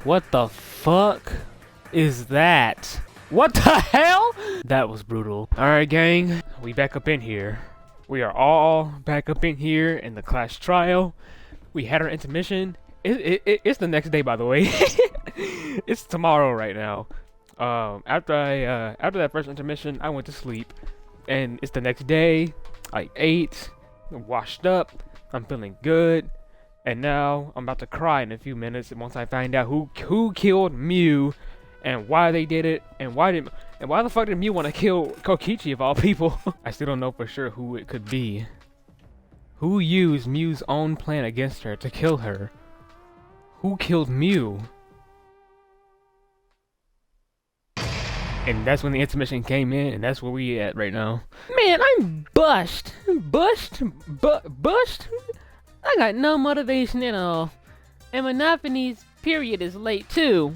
What the fuck is that? What the hell? That was brutal. Alright, gang, we back up in here. We are all back up in here in the class trial. We had our intermission. It's the next day, by the way. It's tomorrow right now. After that first intermission, I went to sleep, and it's the next day. I ate, washed up. I'm feeling good, and now I'm about to cry in a few minutes once I find out who killed Mew, and why they did it, and why the fuck did Mew want to kill Kokichi of all people? I still don't know for sure who it could be. Who used Mew's own plan against her to kill her? Who killed Mew? And that's when the intermission came in, and that's where we at right now. Man, I'm bushed. Bushed? I got no motivation at all. And Monophanie's period is late too.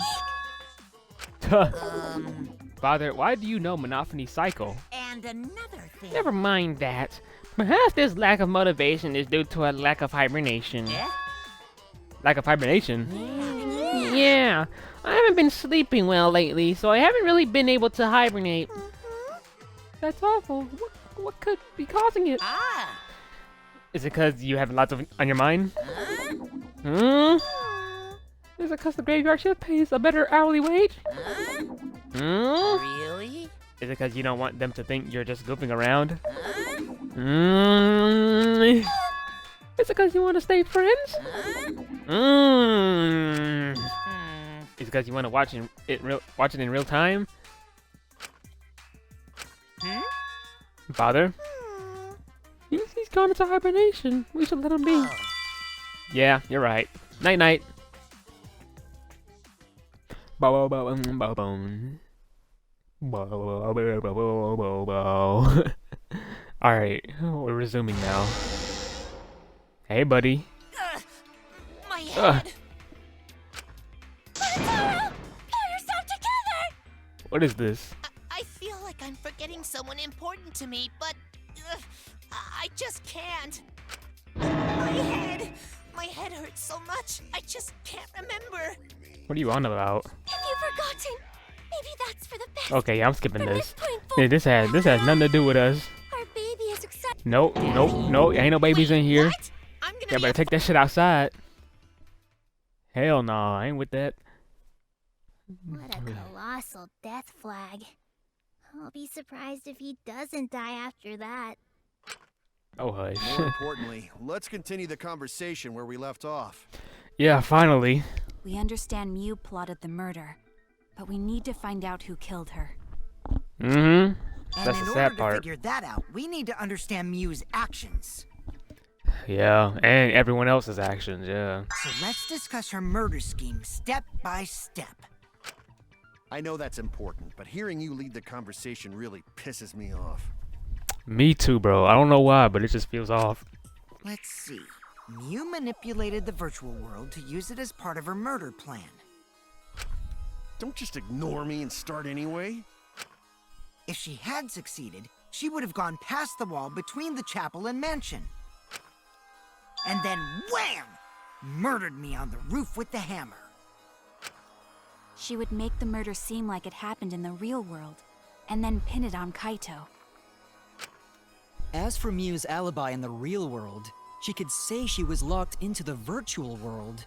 Father, why do you know Monophanie's cycle? And another thing. Never mind that. Perhaps this lack of motivation is due to a lack of hibernation. Yeah? Lack of hibernation? Yeah, I haven't been sleeping well lately, so I haven't really been able to hibernate. That's awful. What could be causing it? Ah! Is it because you have lots on your mind? Is it because the graveyard shift pays a better hourly wage? Really? Is it because you don't want them to think you're just goofing around? Is it because you want to stay friends? Is it because you want to watch it in real time? Father? He's gone into hibernation. We should let him be. Yeah, you're right. Night night. Alright, we're resuming now. Hey, buddy. My head! Pull yourself together! What is this? I feel like I'm forgetting someone important to me, but I just can't. My head! My head hurts so much, I just can't remember. What are you on about? Have you forgotten? Maybe that's for the best. Okay, I'm skipping From this. point Yeah, forward, this has nothing to do with us. our baby is excited. Nope. Ain't no babies in here. What? I'm gonna Y'all be better take that shit outside. Hell no, I ain't with that. What a colossal death flag. I'll be surprised if he doesn't die after that. Oh hush. More importantly, let's continue the conversation where we left off. Yeah, finally. We understand Mew plotted the murder, but we need to find out who killed her. Mm-hmm. And That's in the order sad to part. figure that out, we need to understand Mew's actions. Yeah, and everyone else's actions, yeah. So let's discuss her murder scheme step by step. I know that's important, but hearing you lead the conversation really pisses me off. Me too, bro. I don't know why, but it just feels off. Let's see. Mew manipulated the virtual world to use it as part of her murder plan. Don't just ignore me and start anyway. If she had succeeded, she would have gone past the wall between the chapel and mansion. And then wham! Murdered me on the roof with the hammer. She would make the murder seem like it happened in the real world, and then pin it on Kaito. As for Mew's alibi in the real world, she could say she was locked into the virtual world.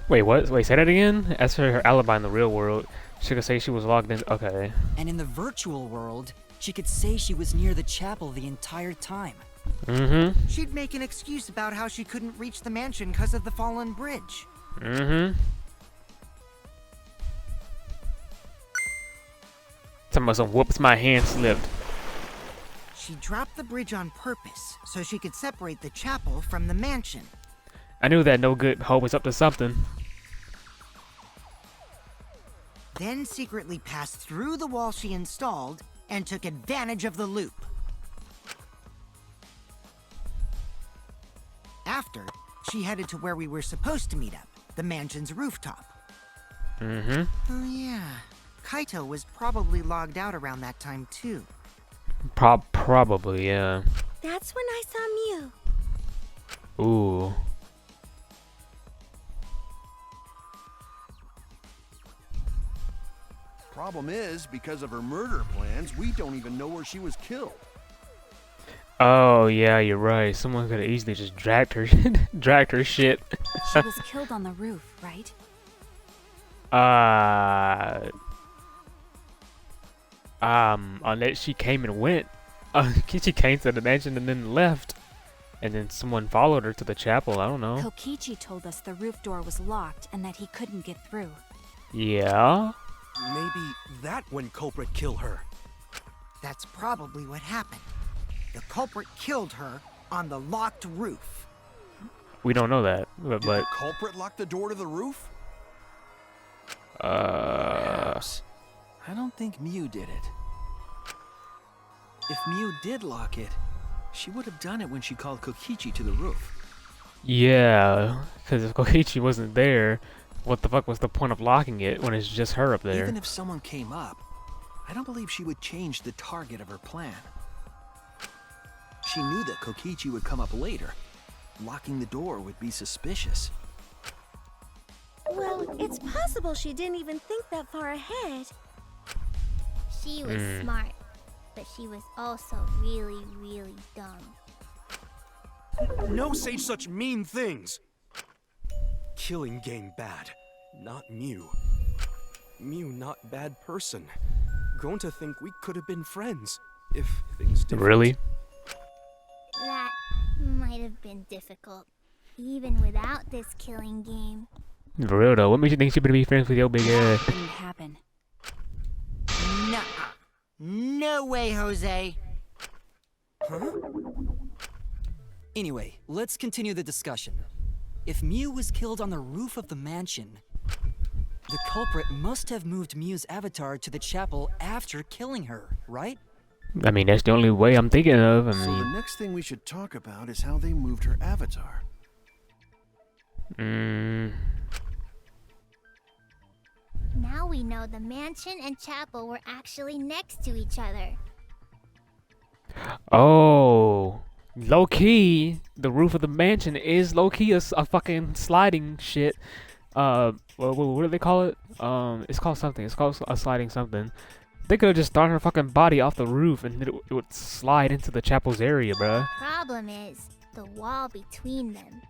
Wait, what? Wait, say that again? As for her alibi in the real world, she could say she was logged in. Okay. And in the virtual world, she could say she was near the chapel the entire time. Mm-hmm. She'd make an excuse about how she couldn't reach the mansion because of the fallen bridge. Mm-hmm. Some whoops, my hand slipped. She dropped the bridge on purpose so she could separate the chapel from the mansion. I knew that no good hoe was up to something. Then secretly passed through the wall she installed and took advantage of the loop. After, she headed to where we were supposed to meet up, the mansion's rooftop. Mm-hmm. Oh yeah, Kaito was probably logged out around that time too. Probably, yeah. That's when I saw Mew. Ooh. Problem is, because of her murder plans, we don't even know where she was killed. Oh yeah, you're right. Someone could have easily just dragged her, dragged her shit. She was killed on the roof, right? Unless she came and went. She came to the mansion and then left, and then someone followed her to the chapel. I don't know. Kokichi told us the roof door was locked and that he couldn't get through. Yeah. Maybe that when culprit killed her. That's probably what happened. The culprit killed her on the locked roof. We don't know that, Did but the culprit lock the door to the roof? Perhaps. I don't think Mew did it. If Mew did lock it, she would have done it when she called Kokichi to the roof. yeah, because if Kokichi wasn't there, what the fuck was the point of locking it when it's just her up there? Even if someone came up, I don't believe she would change the target of her plan. She knew that Kokichi would come up later. Locking the door would be suspicious. Well, it's possible she didn't even think that far ahead. She was smart, but she was also really, really dumb. No say such mean things! Killing game bad, not Mew. Mew not bad person. Going to think we could have been friends, if things different. Really? That might have been difficult, even without this killing game. For real though, what makes you think she's gonna be friends with your big ass? Couldn't happen. Nuh-uh. No way, Jose. Anyway, let's continue the discussion. If Mew was killed on the roof of the mansion, the culprit must have moved Mew's avatar to the chapel after killing her, right? I mean, that's the only way I'm thinking of. I So the mean, next thing we should talk about is how they moved her avatar. Now we know the mansion and chapel were actually next to each other. oh, low key, the roof of the mansion is low key a fucking sliding shit. What do they call it? It's called something. It's called a sliding something. They could have just thrown her fucking body off the roof and it would slide into the chapel's area, bruh. Problem is, the wall between them.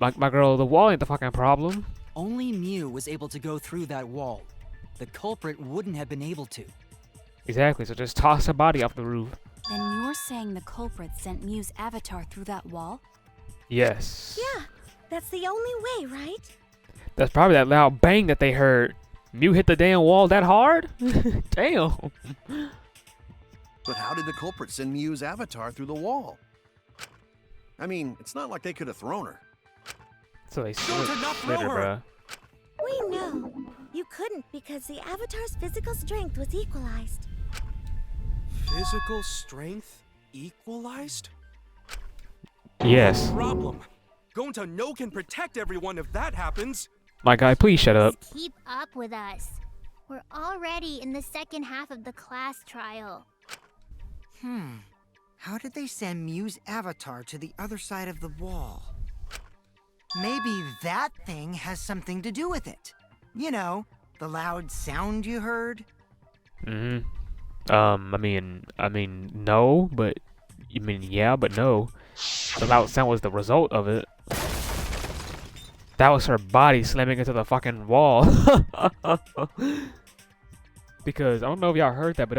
My girl, the wall ain't the fucking problem. Only Mew was able to go through that wall. The culprit wouldn't have been able to. Exactly, so just toss her body off the roof. Then you're saying the culprit sent Mew's avatar through that wall? Yes. Yeah, that's the only way, right? That's probably that loud bang that they heard. Mew hit the damn wall that hard? Damn. But how did the culprit send Mew's avatar through the wall? I mean, it's not like they could have thrown her. So they Don't slid not her, throw her. bruh. We know. You couldn't because the avatar's physical strength was equalized. Physical strength equalized? Yes. Problem. Going to know can protect everyone if that happens. My guy, please shut up. Just keep up with us. We're already in the second half of the class trial. How did they send Mew's avatar to the other side of the wall? Maybe that thing has something to do with it. You know, the loud sound you heard? I mean, no, but you mean yeah, but no. The loud sound was the result of it. That was her body slamming into the fucking wall. Because I don't know if y'all heard that, but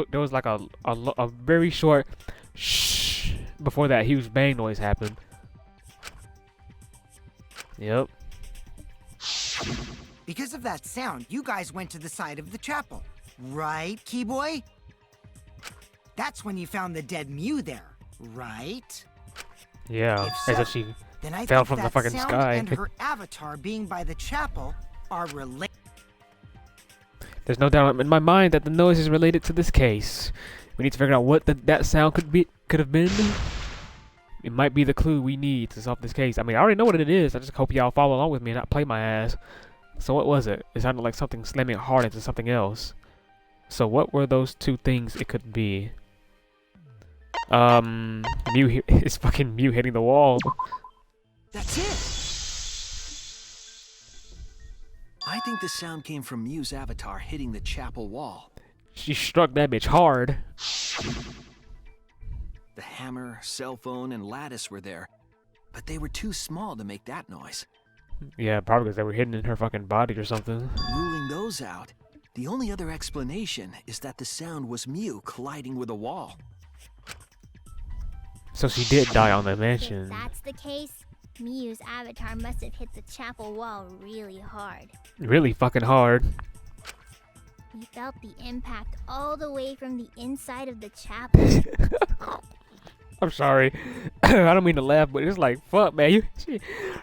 there was like a very short shh before that huge bang noise happened. Yep. Because of that sound, you guys went to the side of the chapel. Right, Keyboy? That's when you found the dead Mew there, right? Yeah. If As so, if she Then I fell think from the that fucking sound sky. and her avatar being by the chapel are related. There's no doubt in my mind that the noise is related to this case. We need to figure out what that sound could have been. It might be the clue we need to solve this case. I mean, I already know what it is. I just hope y'all follow along with me and not play my ass. So what was it? It sounded like something slamming hard into something else. So what were those two things it could be? It's fucking Mew hitting the wall. That's it. I think the sound came from Mew's avatar hitting the chapel wall. She struck that bitch hard. The hammer, cell phone, and lattice were there, but they were too small to make that noise. Yeah, probably because they were hidden in her fucking body or something. Ruling those out, the only other explanation is that the sound was Mew colliding with a wall. So she did die on the If mansion. that's the case, Mew's avatar must have hit the chapel wall really hard. Really fucking hard. We felt the impact all the way from the inside of the chapel. I'm sorry. I don't mean to laugh, but it's like, fuck, man.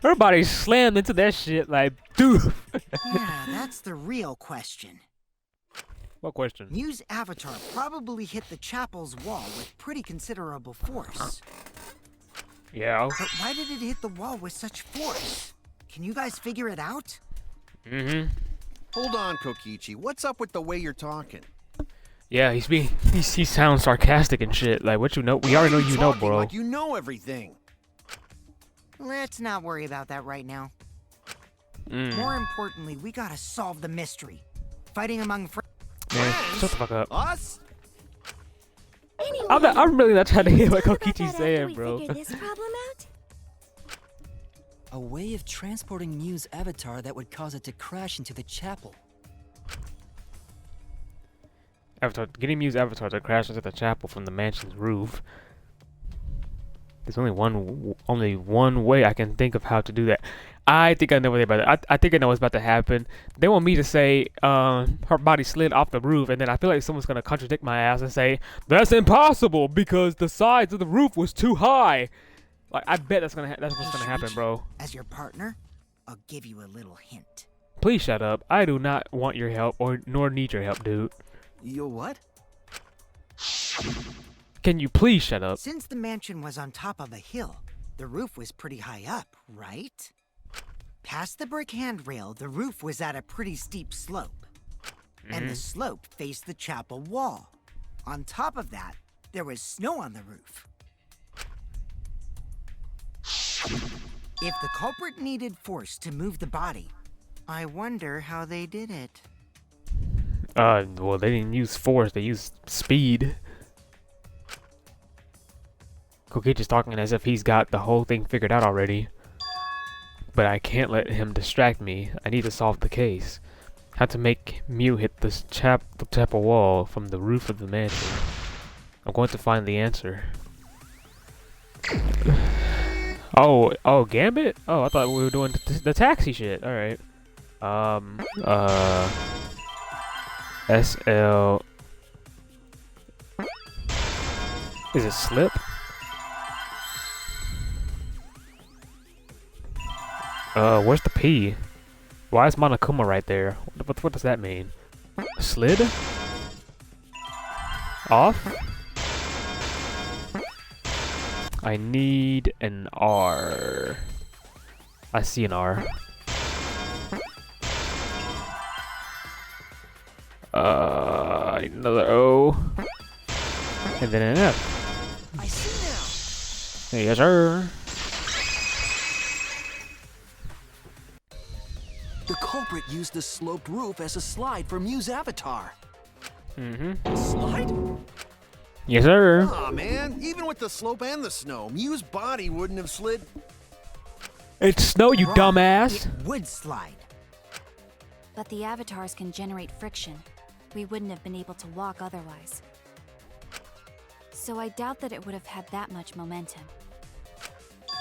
Her body slammed into that shit like, dude. Yeah, that's the real question. What question? Mew's avatar probably hit the chapel's wall with pretty considerable force. Yeah. But why did it hit the wall with such force? Can you guys figure it out? Mm-hmm. Hold on, Kokichi. What's up with the way you're talking? Yeah, he sounds sarcastic and shit. Like, what you know? We already know you know, Talking bro. like you know everything. Let's not worry about that right now. Mm. More importantly, we gotta solve the mystery. Fighting among friends. Man, shut the fuck up. Us? Anyway, I'm really not trying to hear what talk about Kokichi's that after saying, we bro. figure this problem out? A way of transporting Mew's avatar that would cause it to crash into the chapel. Getting Mew's avatar to crash into the chapel from the mansion's roof. There's only one way I can think of how to do that. I think I know what they're about to, I think I know what's about to happen. They want me to say her body slid off the roof, and then I feel like someone's gonna contradict my ass and say that's impossible because the sides of the roof was too high. Like, I bet that's what's gonna happen, bro. As your partner, I'll give you a little hint. Please shut up. I do not want your help nor need your help, dude. You what? Can you please shut up? Since the mansion was on top of a hill, the roof was pretty high up, right? Past the brick handrail, the roof was at a pretty steep slope. And the slope faced the chapel wall. On top of that, there was snow on the roof. If the culprit needed force to move the body, I wonder how they did it. Well, they didn't use force, they used speed. Kokichi's talking as if he's got the whole thing figured out already. But I can't let him distract me. I need to solve the case. How to make Mew hit the chapel wall from the roof of the mansion. I'm going to find the answer. Oh, Gambit? Oh, I thought we were doing the taxi shit. Alright. SL. Is it slip? Where's the P? Why is Monokuma right there? What does that mean? Slid? Off? I need an R. I see an R. I need another O. And then an F. I see now. Yes, sir. The culprit used the sloped roof as a slide for Mew's avatar. Slide? Yes, sir. Aw, man. Even with the slope and the snow, Mew's body wouldn't have slid. It's snow, you Wrong. dumbass. It would slide. But the avatars can generate friction. We wouldn't have been able to walk otherwise. So I doubt that it would have had that much momentum.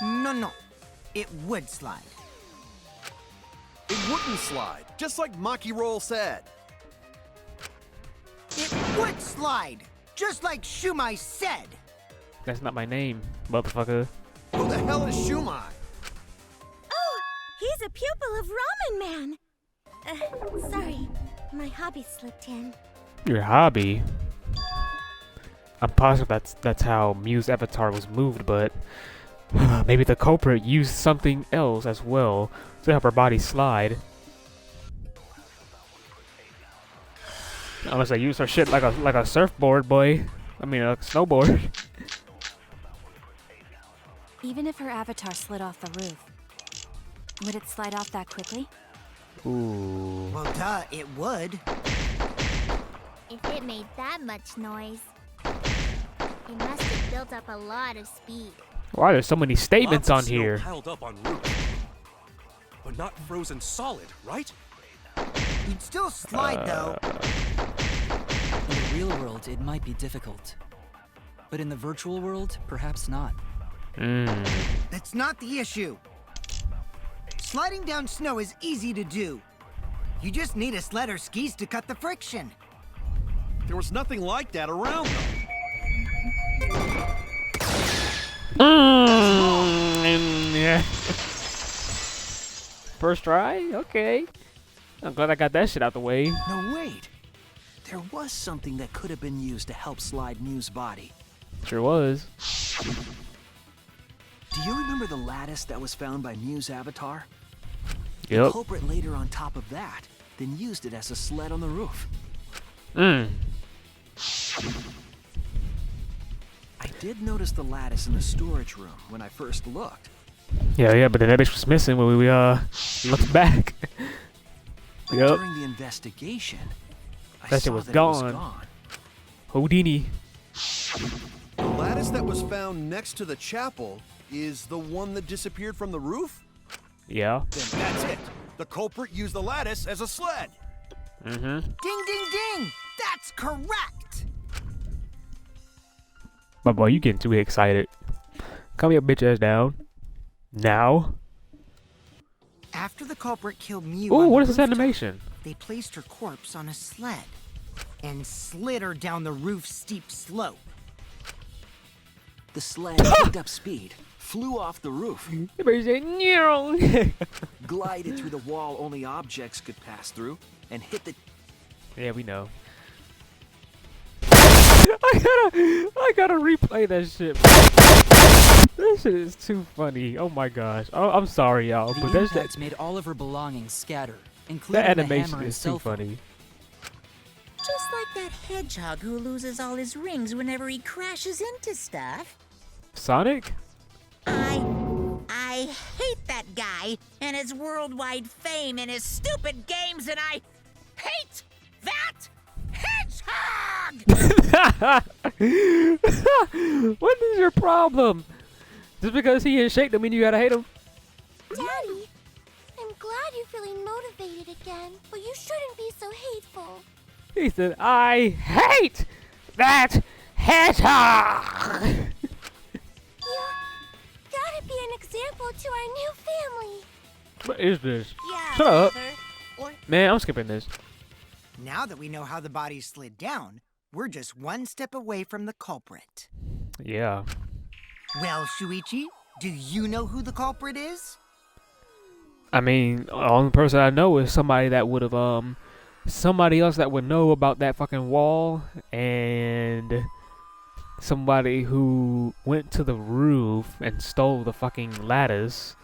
No. It would slide. It wouldn't slide, just like Maki Roll said. It would slide, just like Shumai said. That's not my name, motherfucker. Who the hell is Shumai? Oh, he's a pupil of Ramen Man. Sorry, my hobby slipped in. Your hobby? I'm positive that's how Mew's avatar was moved, but maybe the culprit used something else as well to help her body slide. Unless I use her shit like a surfboard, boy. I mean a snowboard. Even if her avatar slid off the roof, would it slide off that quickly? Ooh. Well, duh, it would. If it made that much noise, it must have built up a lot of speed. Why there's so many statements on Lots of snow here? piled up on roof, but not frozen solid, right? You'd still slide, though. In the real world, it might be difficult. But in the virtual world, perhaps not. That's not the issue. Sliding down snow is easy to do. You just need a sled or skis to cut the friction. There was nothing like that around, though. Yeah. First try? Okay. I'm glad I got that shit out the way. No, wait. There was something that could have been used to help slide Mew's body. Sure was. Do you remember the lattice that was found by Mew's avatar? The Yep. culprit laid her on top of that, then used it as a sled on the roof. Mm. I did notice the lattice in the storage room when I first looked. Yeah, but then that bitch was missing when we looked back. But Yep. during the investigation, I That shit saw was that gone. it was gone. Houdini. The lattice that was found next to the chapel is the one that disappeared from the roof? Yeah. Then that's it. The culprit used the lattice as a sled. Mm-hmm. Ding, ding, ding! That's correct! My boy, you getting too excited. Calm your bitch ass down. Now. After the culprit killed Mew, Ooh, on what the is this rooftop, animation? They placed her corpse on a sled and slid her down the roof's steep slope. The sled picked up speed, flew off the roof, Everybody say, "Meow." glided through the wall only objects could pass through, and hit the... Yeah, we know. I gotta replay that shit. This shit is too funny. Oh my gosh. Oh, I'm sorry, y'all, The but that's impact made all of her belongings scatter, that including the animation hammer and is cell too phone. funny. Just like that hedgehog who loses all his rings whenever he crashes into stuff. Sonic? I hate that guy and his worldwide fame and his stupid games, and I hate that hedgehog! What is your problem? Just because he in shape don't mean you gotta hate him. Daddy, I'm glad you're feeling motivated again, but you shouldn't be so hateful. He said, I hate that hedgehog! You gotta be an example to our new family. What is this? Yeah, Shut up. Mother. Or Man, I'm skipping this. Now that we know how the body slid down, we're just one step away from the culprit. Yeah. Well, Shuichi, do you know who the culprit is? I mean, the only person I know is somebody that would have, somebody else that would know about that fucking wall, and somebody who went to the roof and stole the fucking lattice.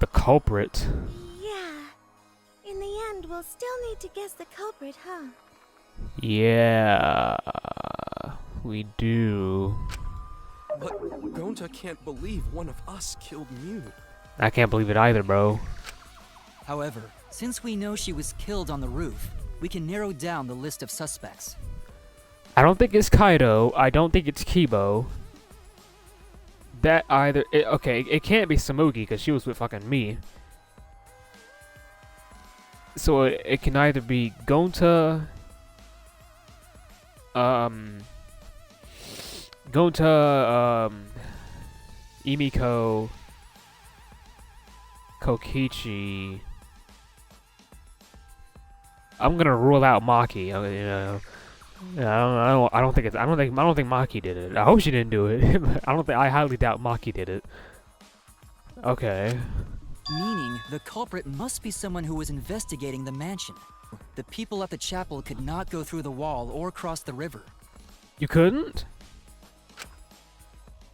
The culprit. Yeah. In the end, we'll still need to guess the culprit, huh? Yeah, we do. But Gonta can't believe one of us killed Mew. I can't believe it either, bro. However, since we know she was killed on the roof, we can narrow down the list of suspects. I don't think it's Kaido. I don't think it's Kibo. That either... it can't be Samugi because she was with fucking me. So it can either be Gonta... Emiko... Kokichi... I'm gonna rule out Maki. You know, I don't think Maki did it. I hope she didn't do it. But I highly doubt Maki did it. Okay. Meaning, the culprit must be someone who was investigating the mansion. The people at the chapel could not go through the wall or cross the river. You couldn't?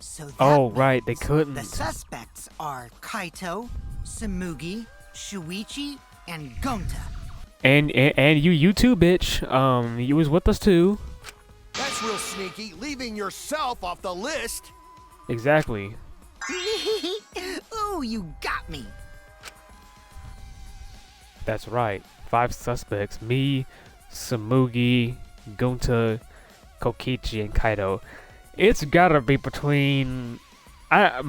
So that Oh right, they means couldn't. The suspects are Kaito, Samugi, Shuichi, and Gonta. And you too, bitch. You was with us too. That's real sneaky, leaving yourself off the list. Exactly. Ooh, you got me. That's right. 5 suspects. Me, Samugi, Gunta, Kokichi, and Kaido. It's gotta be between... I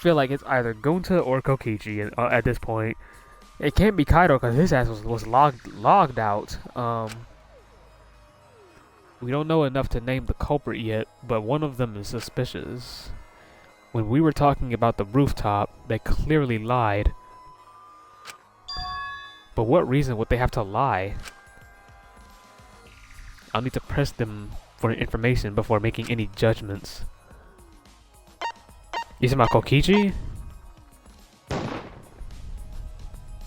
feel like it's either Gunta or Kokichi at this point. It can't be Kaido because his ass was logged out. We don't know enough to name the culprit yet, but one of them is suspicious. When we were talking about the rooftop, they clearly lied. But what reason would they have to lie? I'll need to press them for information before making any judgments. You see my Kokichi?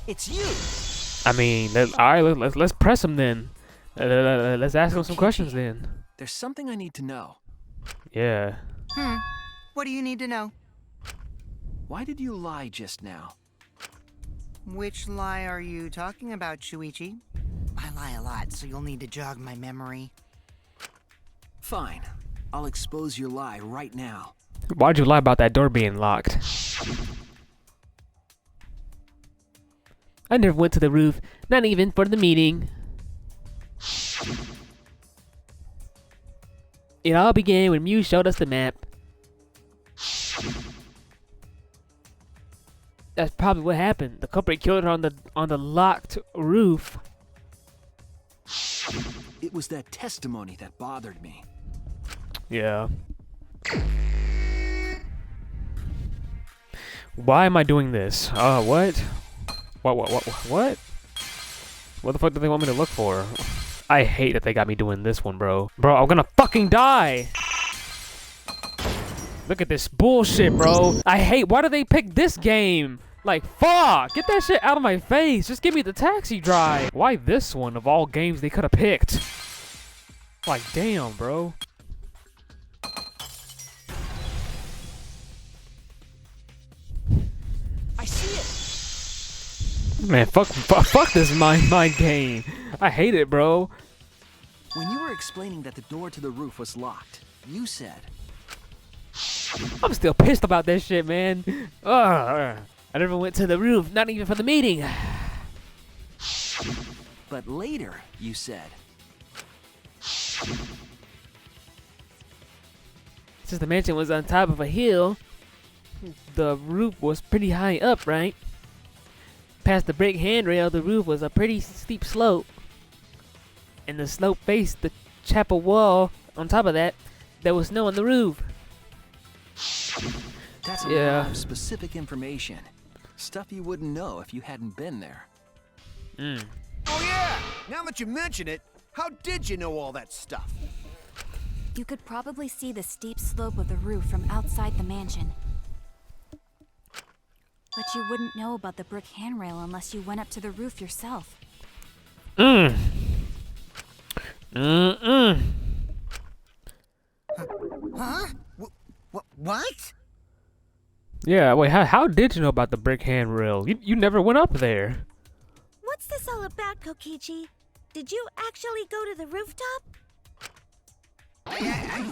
It's you. I mean, alright, let's press him then. Let's ask him some questions then. There's something I need to know. Yeah. What do you need to know? Why did you lie just now? Which lie are you talking about, Shuichi? I lie a lot, so you'll need to jog my memory. Fine. I'll expose your lie right now. Why'd you lie about that door being locked? I never went to the roof, not even for the meeting. It all began when Mew showed us the map. That's probably what happened. The culprit killed her on the locked roof. It was that testimony that bothered me. Yeah. Why am I doing this? What? What? What the fuck do they want me to look for? I hate that they got me doing this one, bro. Bro, I'm gonna fucking die! Look at this bullshit, bro. I hate, why do they pick this game? Like, fuck! Get that shit out of my face! Just give me the taxi drive! Why this one of all games they could have picked? Like, damn, bro. I see it. Man, fuck this mind game. I hate it, bro. When you were explaining that the door to the roof was locked, you said... I'm still pissed about that shit, man. I never went to the roof, not even for the meeting. But later, you said... Since the mansion was on top of a hill, the roof was pretty high up, right? Past the brick handrail, the roof was a pretty steep slope. And the slope faced the chapel wall. On top of that, there was snow on the roof. That's a lot of specific information. Stuff you wouldn't know if you hadn't been there. Oh yeah! Now that you mention it, how did you know all that stuff? You could probably see the steep slope of the roof from outside the mansion. But you wouldn't know about the brick handrail unless you went up to the roof yourself. Huh? What? Yeah, wait, how did you know about the brick handrail? You never went up there. What's this all about, Kokichi? Did you actually go to the rooftop? I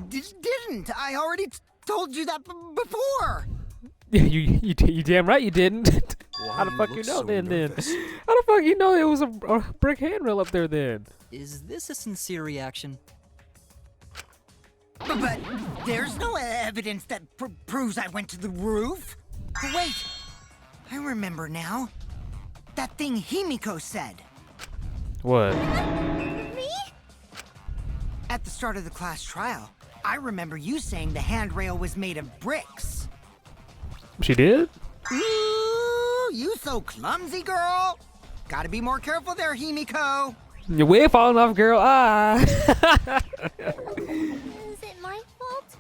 didn't. I already told you that before. You damn right you didn't. How the fuck you know so then? nervous? How the fuck you know it was a brick handrail up there then? Is this a sincere reaction? But there's no evidence that proves I went to the roof. Wait, I remember now. That thing Himiko said. What? Me? At the start of the class trial, I remember you saying the handrail was made of bricks. She did? Ooh, you so clumsy, girl. Gotta be more careful there, Himiko. Your wig falling off, girl. Is it my fault?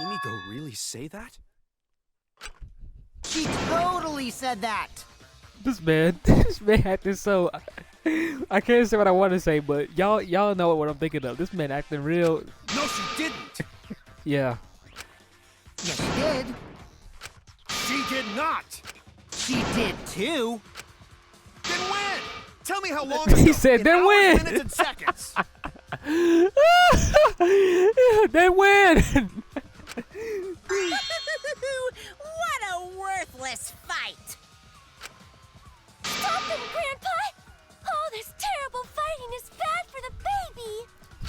Himiko really say that? She totally said that. This man acting so. I can't say what I want to say, but y'all know what I'm thinking of. This man acting real. No, she didn't! Yes, Yeah. she did. She did not! She did too. Then when? Tell me how long He ago, said, in then hours, when? minutes, and seconds. Then when? What a worthless fight!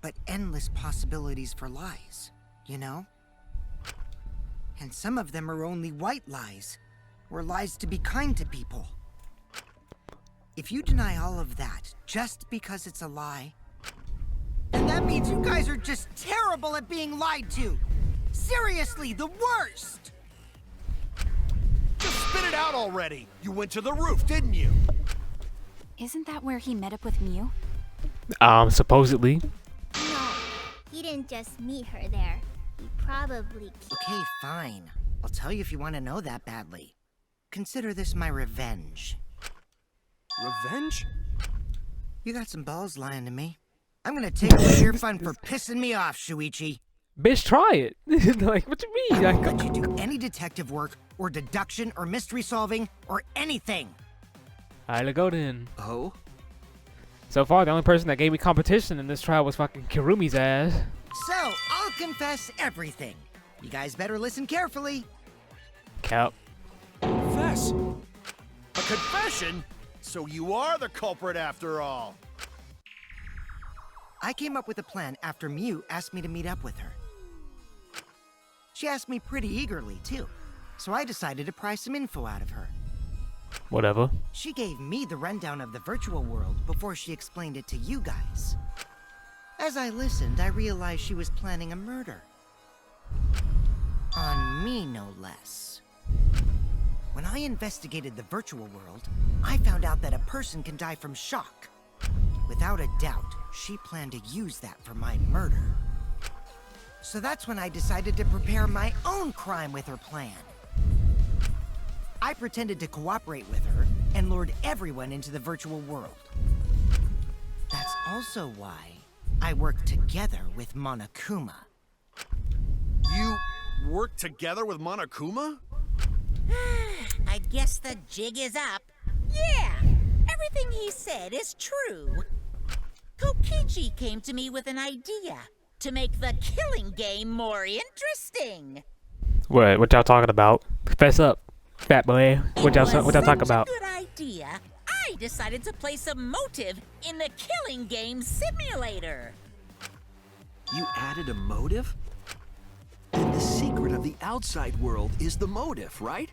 but endless possibilities for lies, you know? And some of them are only white lies, or lies to be kind to people. If you deny all of that just because it's a lie, then that means you guys are just terrible at being lied to. Seriously, the worst! Just spit it out already! You went to the roof, didn't you? Isn't that where he met up with Mew? Supposedly. No, he didn't just meet her there. He probably... Okay, fine. I'll tell you if you want to know that badly. Consider this my revenge. Revenge? You got some balls lying to me. I'm gonna take away your fun for pissing me off, Shuichi. Bitch, try it. Like, what you mean? I won't let you do any detective work, or deduction, or mystery solving, or anything. Alright, let's go then. Oh? So far, the only person that gave me competition in this trial was fucking Kirumi's ass. So, I'll confess everything. You guys better listen carefully. Cap. Confess? A confession? So you are the culprit after all. I came up with a plan after Mew asked me to meet up with her. She asked me pretty eagerly, too. So I decided to pry some info out of her. Whatever. She gave me the rundown of the virtual world before she explained it to you guys. As I listened, I realized she was planning a murder. On me, no less. When I investigated the virtual world, I found out that a person can die from shock. Without a doubt, she planned to use that for my murder. So that's when I decided to prepare my own crime with her plan. I pretended to cooperate with her and lured everyone into the virtual world. That's also why I worked together with Monokuma. You worked together with Monokuma? I guess the jig is up. Yeah, everything he said is true. Kokichi came to me with an idea to make the killing game more interesting. What y'all talking about? Fess up, fat boy. What y'all talking about? Good idea. I decided to place a motive in the killing game simulator. You added a motive? Then the secret of the outside world is the motive, right?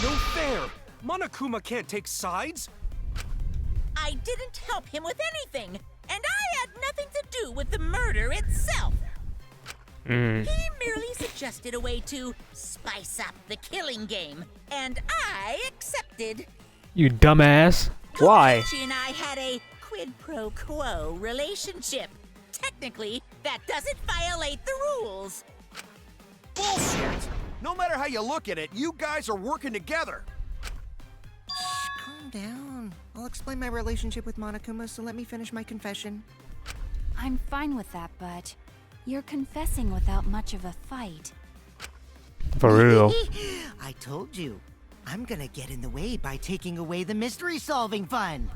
No fair! Monokuma can't take sides! I didn't help him with anything, and I had nothing to do with the murder itself. He merely suggested a way to spice up the killing game, and I accepted. You dumbass. Why? Kokichi and I had a quid pro quo relationship. Technically, that doesn't violate the rules. Bullshit! No matter how you look at it, you guys are working together. Shh, calm down. I'll explain my relationship with Monokuma, so let me finish my confession. I'm fine with that, but you're confessing without much of a fight. For real. I told you. I'm gonna get in the way by taking away the mystery-solving fun.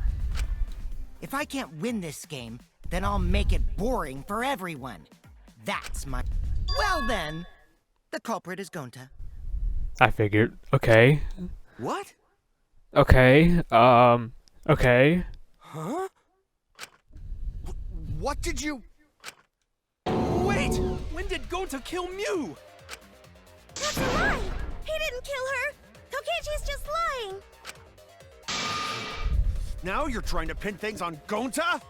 If I can't win this game, then I'll make it boring for everyone. That's my... Well then, the culprit is Gonta. I figured. Okay. What? Okay. Okay. Huh? What did you... Wait! When did Gonta kill Mew? That's a lie! He didn't kill her! Kokichi's just lying! Now you're trying to pin things on Gonta?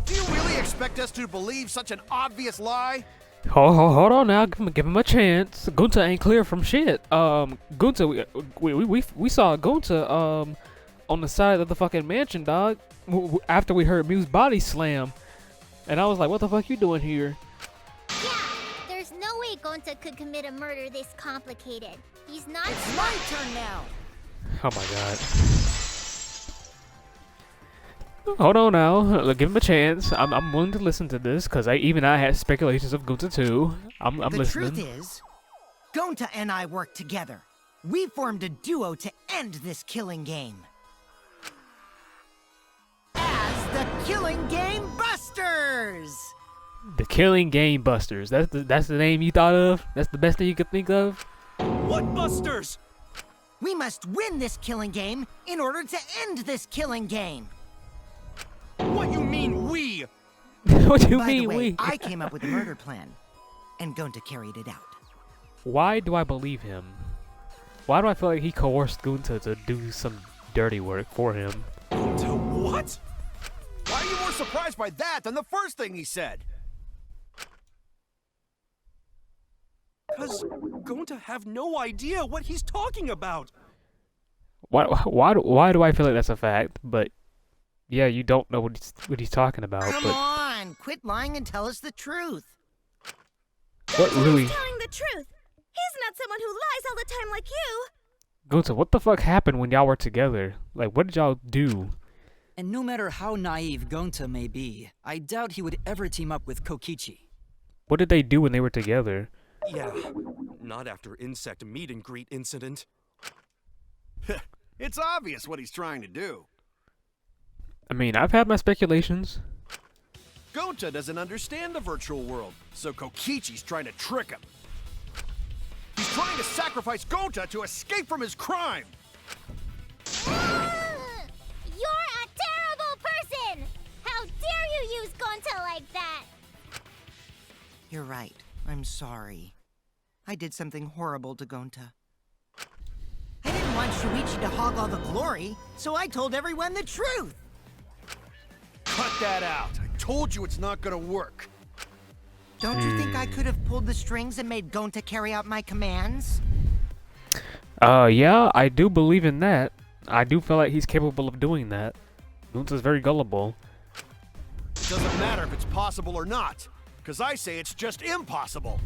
Do you really expect us to believe such an obvious lie? Hold on now. Give him a chance. Gunta ain't clear from shit. Gunta, we saw Gunta on the side of the fucking mansion, dog. After we heard Mew's body slam, and I was like, "What the fuck you doing here?" Yeah, there's no way Gonta could commit a murder this complicated. He's not. It's my turn now! Oh my god. Hold on now. Give him a chance. I'm willing to listen to this because even I had speculations of Gunta too. I'm the listening. truth is, Gonta and I worked together. We formed a duo to end this killing game. As the Killing Game Busters! The Killing Game Busters. That's the name you thought of? That's the best thing you could think of? What busters? We must win this killing game in order to end this killing game. What you mean, we? What do you By mean the way, we? I came up with the murder plan, and Gonta carried it out. Why do I believe him? Why do I feel like he coerced Gunta to do some dirty work for him? To what? Why are you more surprised by that than the first thing he said? Because Gonta have no idea what he's talking about. Why do I feel like that's a fact? But yeah, you don't know what he's talking about. Come But on, quit lying and tell us the truth. what Louis? He's telling the truth. He's not someone who lies all the time like you. Gunta, what the fuck happened when y'all were together? Like, what did y'all do? And no matter how naive Gonta may be, I doubt he would ever team up with Kokichi. What did they do when they were together? Yeah, not after insect meet and greet incident. It's obvious what he's trying to do. I mean, I've had my speculations. Gonta doesn't understand the virtual world, so Kokichi's trying to trick him. He's trying to sacrifice Gonta to escape from his crime. You're a terrible person! How dare you use Gonta like that? You're right. I'm sorry. I did something horrible to Gonta. I didn't want Shuichi to hog all the glory, so I told everyone the truth. Cut that out. I told you it's not gonna work. Don't you think I could have pulled the strings and made Gonta carry out my commands? Yeah, I do believe in that. I do feel like he's capable of doing that. Gunta's very gullible. It doesn't matter if it's possible or not, because I say it's just impossible.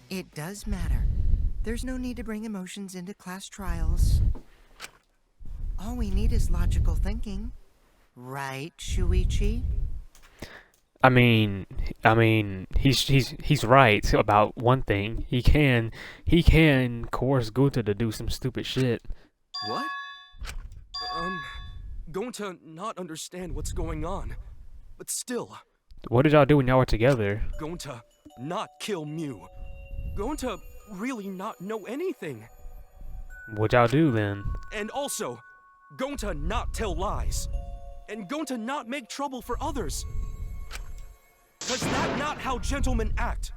It does matter. There's no need to bring emotions into class trials. All we need is logical thinking. Right, Shuichi? I mean, he's right about one thing. He can coerce Gunta to do some stupid shit. What? Gonta not understand what's going on. But still, What did y'all do when y'all were together? Gonta not kill Mew. Gonta really not know anything. What y'all do then? And also, Gonta not tell lies. And Gonta not make trouble for others. Cause that not how gentlemen act.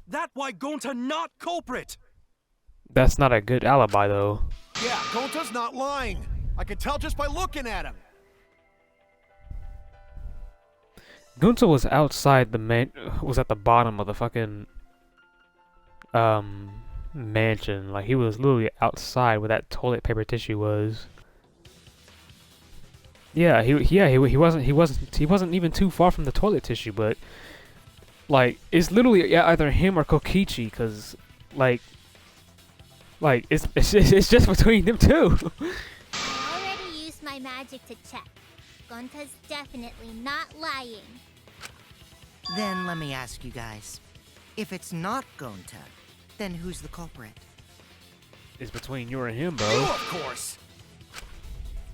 That why Gonta not culprit. That's not a good alibi though. Yeah, Gonta's not lying. I can tell just by looking at him. Gunta was outside the was at the bottom of the fucking mansion. Like he was literally outside where that toilet paper tissue was. Yeah, he wasn't even too far from the toilet tissue, but like it's literally either him or Kokichi, cause like it's just between them two. I already used my magic to check. Gonta's definitely not lying. Then let me ask you guys. If it's not Gonta, then who's the culprit? It's between you and him, bro. You, of course.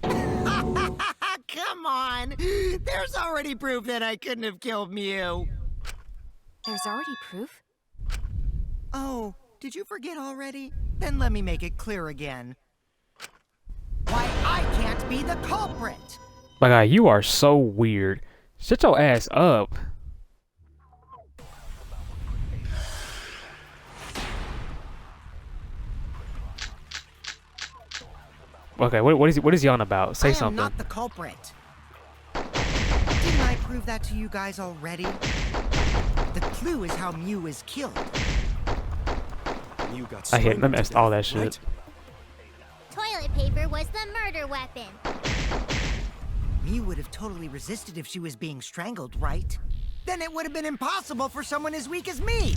Come on! There's already proof that I couldn't have killed Mew. There's already proof? Oh, did you forget already? Then let me make it clear again. Why I can't be the culprit! My guy, you are so weird. Shut your ass up. Okay, what is he on about? Say something. I am not the culprit. Didn't I prove that to you guys already? The clue is how Mew is killed. Mew got I hate strangled them. to All death, that shit. right? Toilet paper was the murder weapon. Mew would have totally resisted if she was being strangled, right? Then it would have been impossible for someone as weak as me.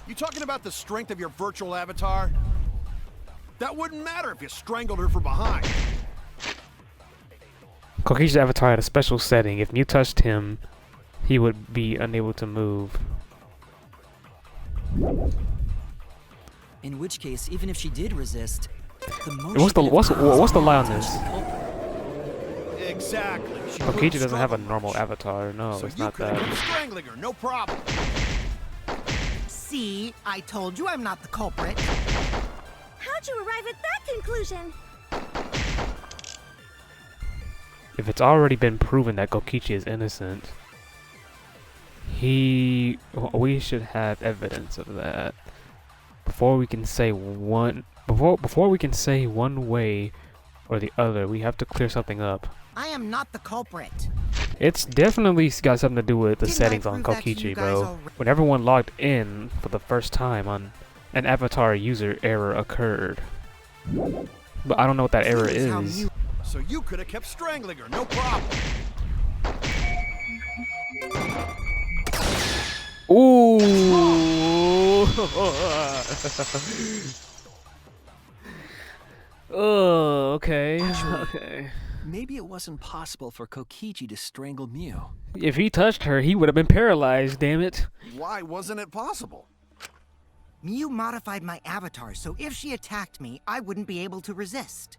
You talking about the strength of your virtual avatar? That wouldn't matter if you strangled her from behind. Kokichi's avatar had a special setting. If Mew touched him, he would be unable to move. In which case, even if she did resist, the most What's the lie on this? Exactly. She Kokichi wouldn't doesn't have a struggle normal much. avatar. No, So it's you not could have that. been strangling her, no problem. See, I told you I'm not the culprit. How'd you arrive at that conclusion? if it's already been proven that Kokichi is innocent, we should have evidence of that before we can say one way or the other. We have to clear something up. I am not the culprit. It's definitely got something to do with the Didn't settings I on prove that to you Kokichi, guys bro. already? When everyone logged in for the first time, on an avatar user error occurred. But I don't know what that error Here's how is. you- So you could have kept strangling her, no problem. Ooh. Oh, okay. Okay. Maybe it wasn't possible for Kokichi to strangle Mew. If he touched her, he would have been paralyzed, damn it. Why wasn't it possible? Mew modified my avatar, so if she attacked me, I wouldn't be able to resist.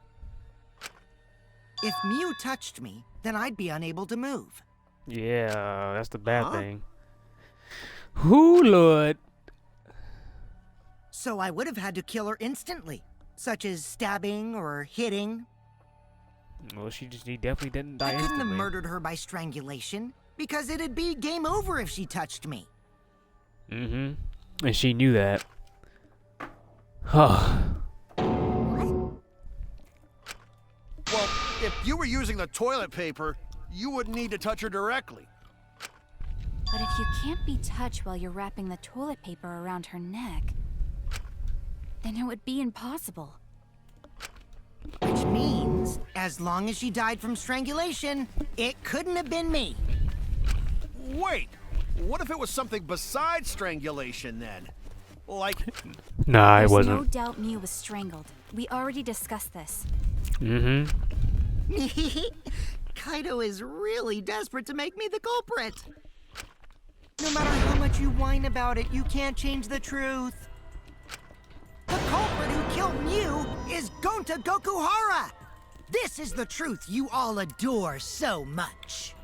If Mew touched me, then I'd be unable to move. Yeah, that's the bad thing. Who, Lord? So I would have had to kill her instantly, such as stabbing or hitting. Well, she definitely didn't die I couldn't have instantly. murdered her by strangulation, because it'd be game over if she touched me. Mm-hmm. And she knew that. Huh. Well, if you were using the toilet paper, you wouldn't need to touch her directly. But if you can't be touched while you're wrapping the toilet paper around her neck, then it would be impossible. Which means, as long as she died from strangulation, it couldn't have been me. Wait, what if it was something besides strangulation then? Like, Nah, There's it wasn't. no doubt Mew was strangled. We already discussed this. Mm-hmm. Kaido is really desperate to make me the culprit. No matter how much you whine about it, you can't change the truth. The culprit who killed Mew is Gonta Gokuhara! This is the truth you all adore so much.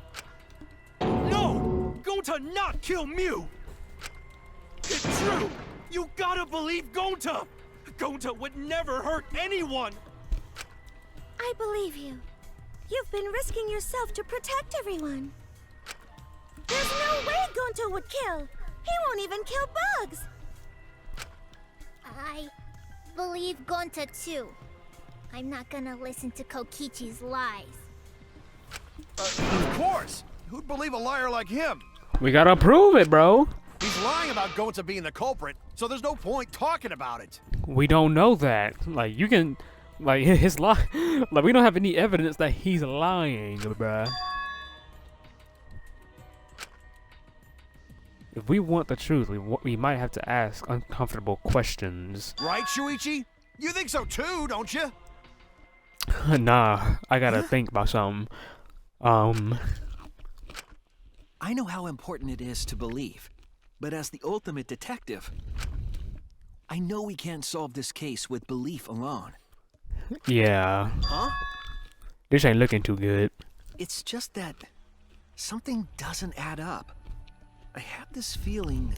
No! Gonta not kill Mew! It's true! You gotta believe Gonta! Gonta would never hurt anyone! I believe you. You've been risking yourself to protect everyone. There's no way Gonta would kill. He won't even kill bugs. I believe Gonta too. I'm not gonna listen to Kokichi's lies. of course. Who'd believe a liar like him? We gotta prove it, bro. He's lying about Gonta being the culprit, so there's no point talking about it. We don't know that. Like, you can... Like, his lie... Like, we don't have any evidence that he's lying, bruh. If we want the truth, we might have to ask uncomfortable questions. Right, Shuichi? You think so too, don't you? Nah, I gotta think about something. I know how important it is to believe, but as the ultimate detective, I know we can't solve this case with belief alone. Yeah. Huh? This ain't looking too good. It's just that something doesn't add up. I have this feeling.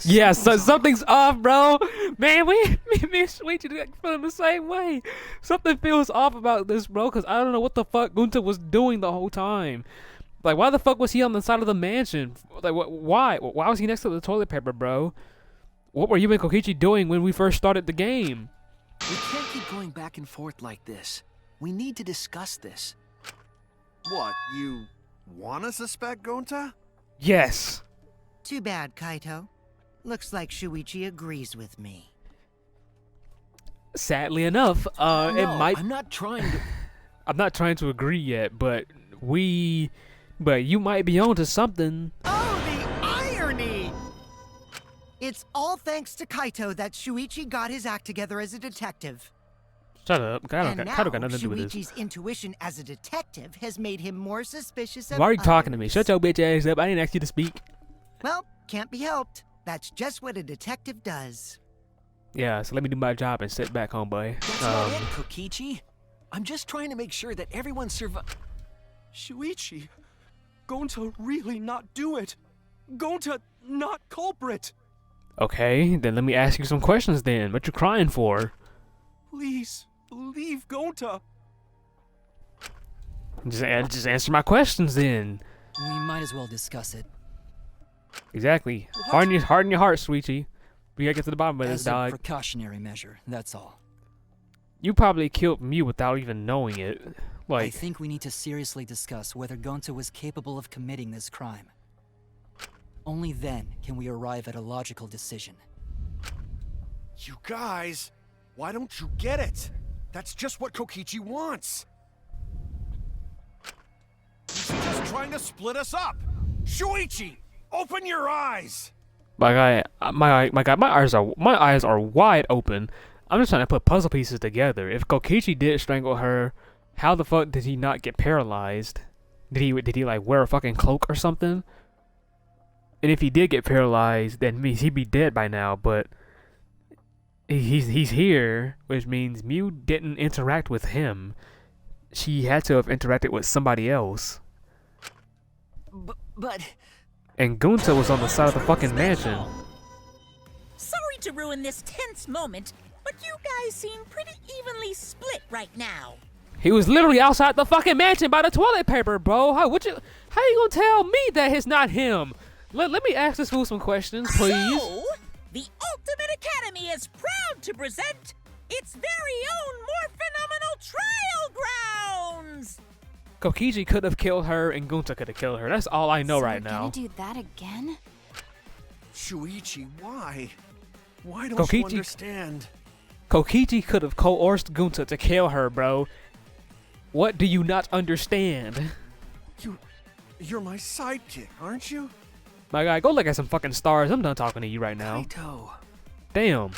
Yeah, so something's off, bro. Man, me and Shuichi feeling the same way. Something feels off about this, bro, because I don't know what the fuck Gunta was doing the whole time. Like, why the fuck was he on the side of the mansion? Like, why? Why was he next to the toilet paper, bro? What were you and Kokichi doing when we first started the game? We can't keep going back and forth like this. We need to discuss this. What, you wanna suspect Gonta? Yes. Too bad, Kaito. Looks like Shuichi agrees with me. Sadly enough, it might... I'm not trying to... I'm not trying to agree yet, but you might be onto something. Oh, the irony! It's all thanks to Kaito that Shuichi got his act together as a detective. Shut up. And now, Kaito got nothing to do with this. Shuichi's intuition as a detective has made him more suspicious of Why are you talking to me? others. Shut your bitch ass up. I didn't ask you to speak. Well, can't be helped. That's just what a detective does. Yeah, so let me do my job and sit back, homeboy. That's not it, Kokichi. I'm just trying to make sure that everyone Shuichi, Gonta really not do it. Gonta not culprit. Okay, then let me ask you some questions then. What you crying for? Please, believe Gonta. Just answer my questions then. We might as well discuss it. Exactly. Harden your heart, sweetie. We gotta get to the bottom of this, As a dog. precautionary measure, that's all. You probably killed Mew without even knowing it. I Like, think we need to seriously discuss whether Gonta was capable of committing this crime. Only then can we arrive at a logical decision. You guys, why don't you get it? That's just what Kokichi wants. He's just trying to split us up. Shuichi, open your eyes. my guy, my eyes are wide open. I'm just trying to put puzzle pieces together. If Kokichi did strangle her, how the fuck did he not get paralyzed? Did he like wear a fucking cloak or something? And if he did get paralyzed, then means he'd be dead by now. But he's here, which means Mew didn't interact with him. She had to have interacted with somebody else. But And Gunta was on the side of the fucking mansion. Sorry to ruin this tense moment, but you guys seem pretty evenly split right now. He was literally outside the fucking mansion by the toilet paper, bro. How you gonna tell me that it's not him? Let me ask this fool some questions, please. So, the Ultimate Academy is proud to present its very own more phenomenal trial grounds! Kokichi could have killed her and Gunta could have killed her. That's all I know So right we're now. gonna do that again? Shuichi, why? Why don't Kokichi- you understand? Kokichi could have coerced Gunta to kill her, bro. What do you not understand? You're my sidekick, aren't you? My guy, go look at some fucking stars. I'm done talking to you right now. Kaito. Damn.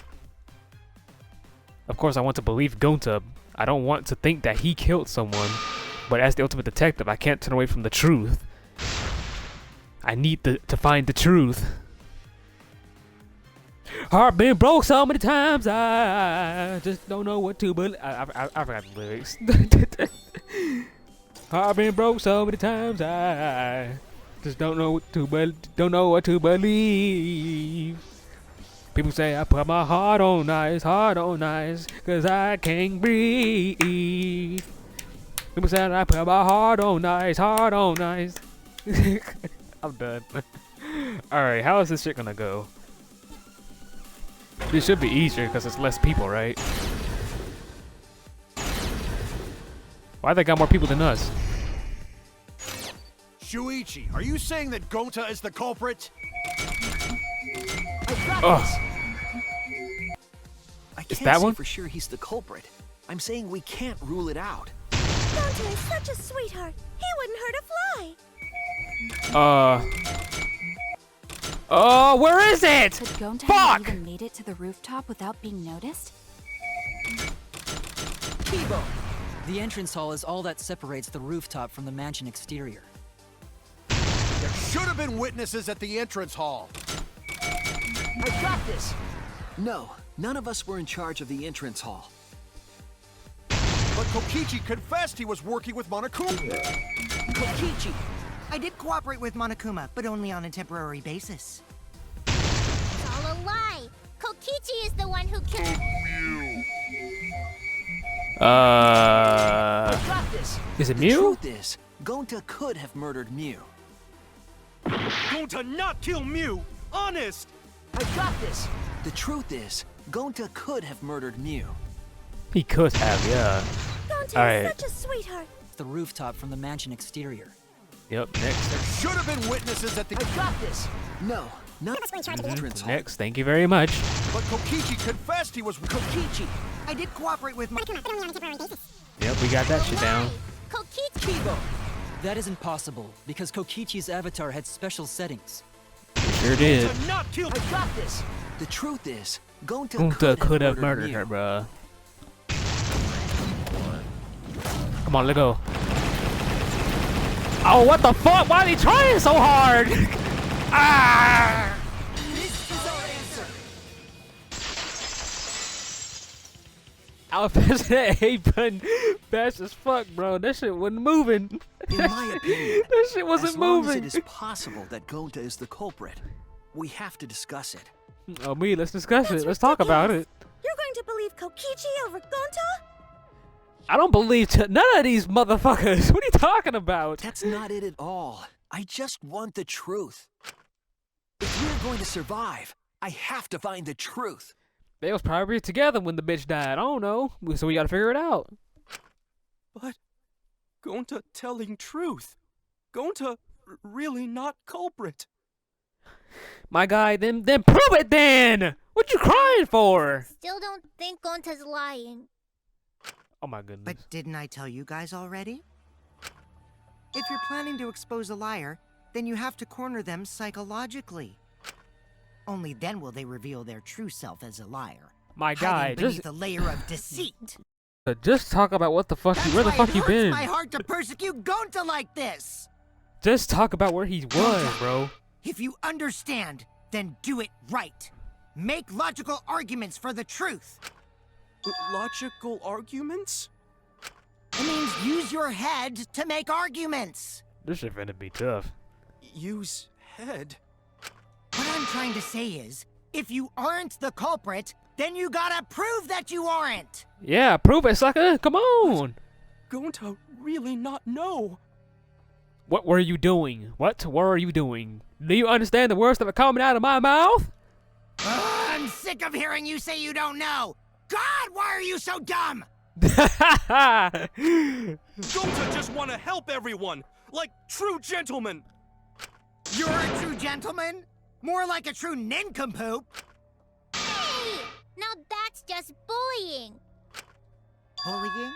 Of course, I want to believe Gunta. I don't want to think that he killed someone. But as the ultimate detective, I can't turn away from the truth. I need to find the truth. Heart been broke so many times, I just don't know what to believe. I forgot the lyrics. Heart been broke so many times, I just don't know what to believe. People say I put my heart on ice, cause I can't breathe. People say I put my heart on ice. I'm done. Alright, how is this shit gonna go? This should be easier because it's less people, right? Why they got more people than us? Shuichi, are you saying that Gonta is the culprit? Ugh. I Is can't that say one? for sure he's the culprit. I'm saying we can't rule it out. Gonta is such a sweetheart. He wouldn't hurt a fly. Oh, where is it? Could Gonta Fuck! have even made it to the rooftop without being noticed? Kibo! The entrance hall is all that separates the rooftop from the mansion exterior. There should have been witnesses at the entrance hall. I got this! No, none of us were in charge of the entrance hall. But Kokichi confessed he was working with Monokuma. Kokichi! I did cooperate with Monokuma, but only on a temporary basis. It's all a lie. Kokichi is the one who killed. I got this! Is it The Mew? truth is, Gonta could have murdered Mew. Gonta not kill Mew! Honest! I got this! The truth is, Gonta could have murdered Mew. He could have, yeah. Gonta Alright. is such a sweetheart. The rooftop from the mansion exterior. Yep, next. There should have been witnesses at the... I got this! No, not the entrance hall. Next, thank you very much. But Kokichi confessed he was... Kokichi! I did cooperate with Monokuma. Yep, we got that shit down. Kokichi. Kibo! That isn't possible, because Kokichi's avatar had special settings. Sure did. Gonta not kill... I got this! The truth is, Gonta Gunta could have murdered murdered Mew. her, bruh. Come on, let go. Oh, what the fuck? Why are they trying so hard? Ah! This is our answer! I was pressing that A button fast as fuck, bro. That shit wasn't moving. In my opinion, That shit wasn't as long moving. as it is possible that Gonta is the culprit, we have to discuss it. Oh, me, let's discuss That's it. Let's talk about ridiculous. it. You're going to believe Kokichi over Gonta? I don't believe none of these motherfuckers. What are you talking about? That's not it at all. I just want the truth. If we're going to survive, I have to find the truth. They was probably together when the bitch died. I don't know. So we gotta figure it out. But Gonta telling truth. Gonta really not culprit. My guy, then prove it then! What you crying for? Still don't think Gonta's lying. Oh my goodness. But didn't I tell you guys already? If you're planning to expose a liar, then you have to corner them psychologically. Only then will they reveal their true self as a liar. My guy, hiding beneath a layer of deceit. Just talk about what the fuck where the fuck you been. It hurts my heart to persecute Gonta like this. Just talk about where he was, bro. If you understand, then do it right. Make logical arguments for the truth. Logical arguments? It means use your head to make arguments. This shit finna be tough. Use head? What I'm trying to say is, if you aren't the culprit, then you gotta prove that you aren't. Yeah, prove it, sucker. Come on. Gonta really not know. What were you doing? What were you doing? Do you understand the words that are coming out of my mouth? I'm sick of hearing you say you don't know. God, why are you so dumb? Gonta just want to help everyone, like true gentlemen. You're a true gentleman? More like a true nincompoop. Hey! Now that's just bullying. Bullying?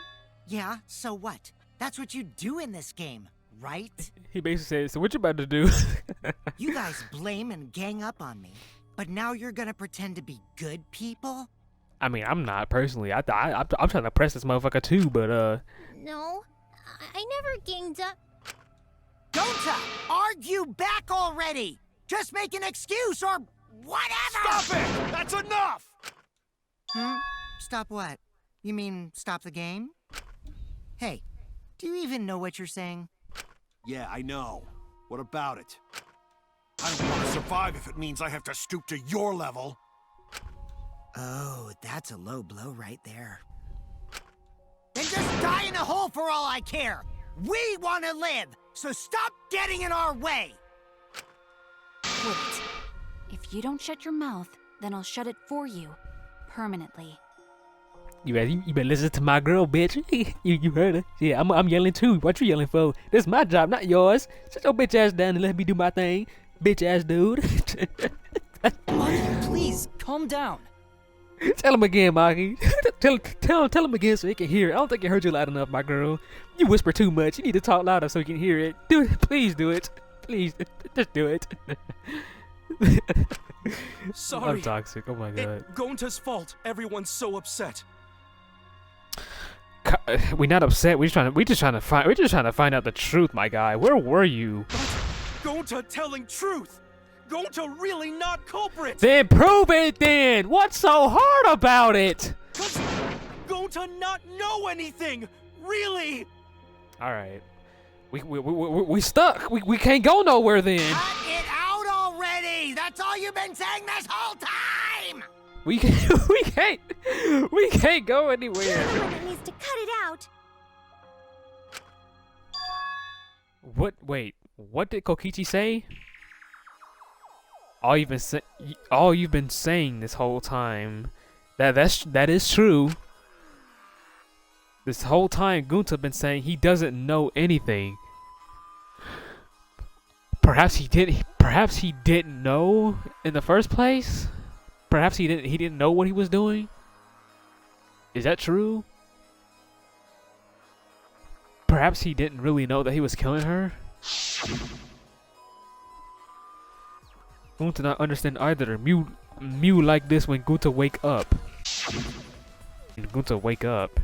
Yeah, so what? That's what you do in this game, right? He basically said, so what you about to do? You guys blame and gang up on me, but now you're gonna pretend to be good people? I mean, I'm not personally. I'm trying to press this motherfucker too, but No, I never ganged up. Gonta, argue back already! Just make an excuse or whatever! Stop it! That's enough! Stop what? You mean stop the game? Hey, do you even know what you're saying? Yeah, I know. What about it? I don't want to survive if it means I have to stoop to your level. Oh, that's a low blow right there. Then just die in a hole for all I care! We want to live, so stop getting in our way! Wait. If you don't shut your mouth, then I'll shut it for you. Permanently. you better listen to my girl, bitch. you heard her. Yeah, I'm yelling too. What you yelling for? This is my job, not yours. Shut your bitch ass down and let me do my thing, bitch ass dude. Maki, please, calm down. Tell him again, Maki. tell him again so he can hear it. I don't think he heard you loud enough, my girl. You whisper too much. You need to talk louder so he can hear it. Do it. Please do it. Please, just do it. Sorry. I'm toxic. Oh my god. Gonta's fault. Everyone's so upset. We're not upset. We're just trying to find out the truth, my guy. Where were you? Gonta telling truth. Gonta really not culprit. Then prove it. Then what's so hard about it? 'Cause Gonta not know anything. Really. All right. We stuck. We can't go nowhere then. Cut it out already! That's all you've been saying this whole time! We can't go anywhere. Everyone needs to cut it out. What? Wait. What did Kokichi say? All you've been saying this whole time. That is true. This whole time, Gonta been saying he doesn't know anything. Perhaps he didn't know in the first place. Perhaps he didn't know what he was doing. Is that true? Perhaps he didn't really know that he was killing her. Gonta not understand either. Mew like this when Gonta wake up. Gonta wake up.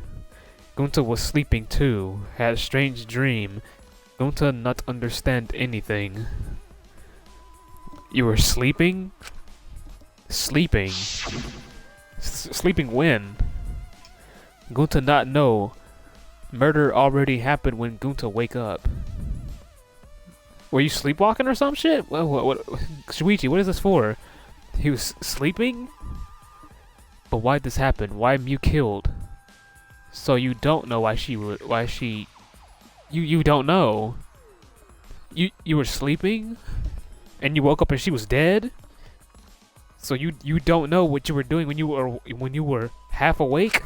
Gonta was sleeping too. Had a strange dream. Gonta not understand anything. You were sleeping? Sleeping? Sleeping when? Gonta not know. Murder already happened when Gonta wake up. Were you sleepwalking or some shit? What? Shuichi, what is this for? He was sleeping? But why'd this happen? Why Mew killed? So you don't know why you don't know. You were sleeping and you woke up and she was dead? So you don't know what you were doing when you were half awake?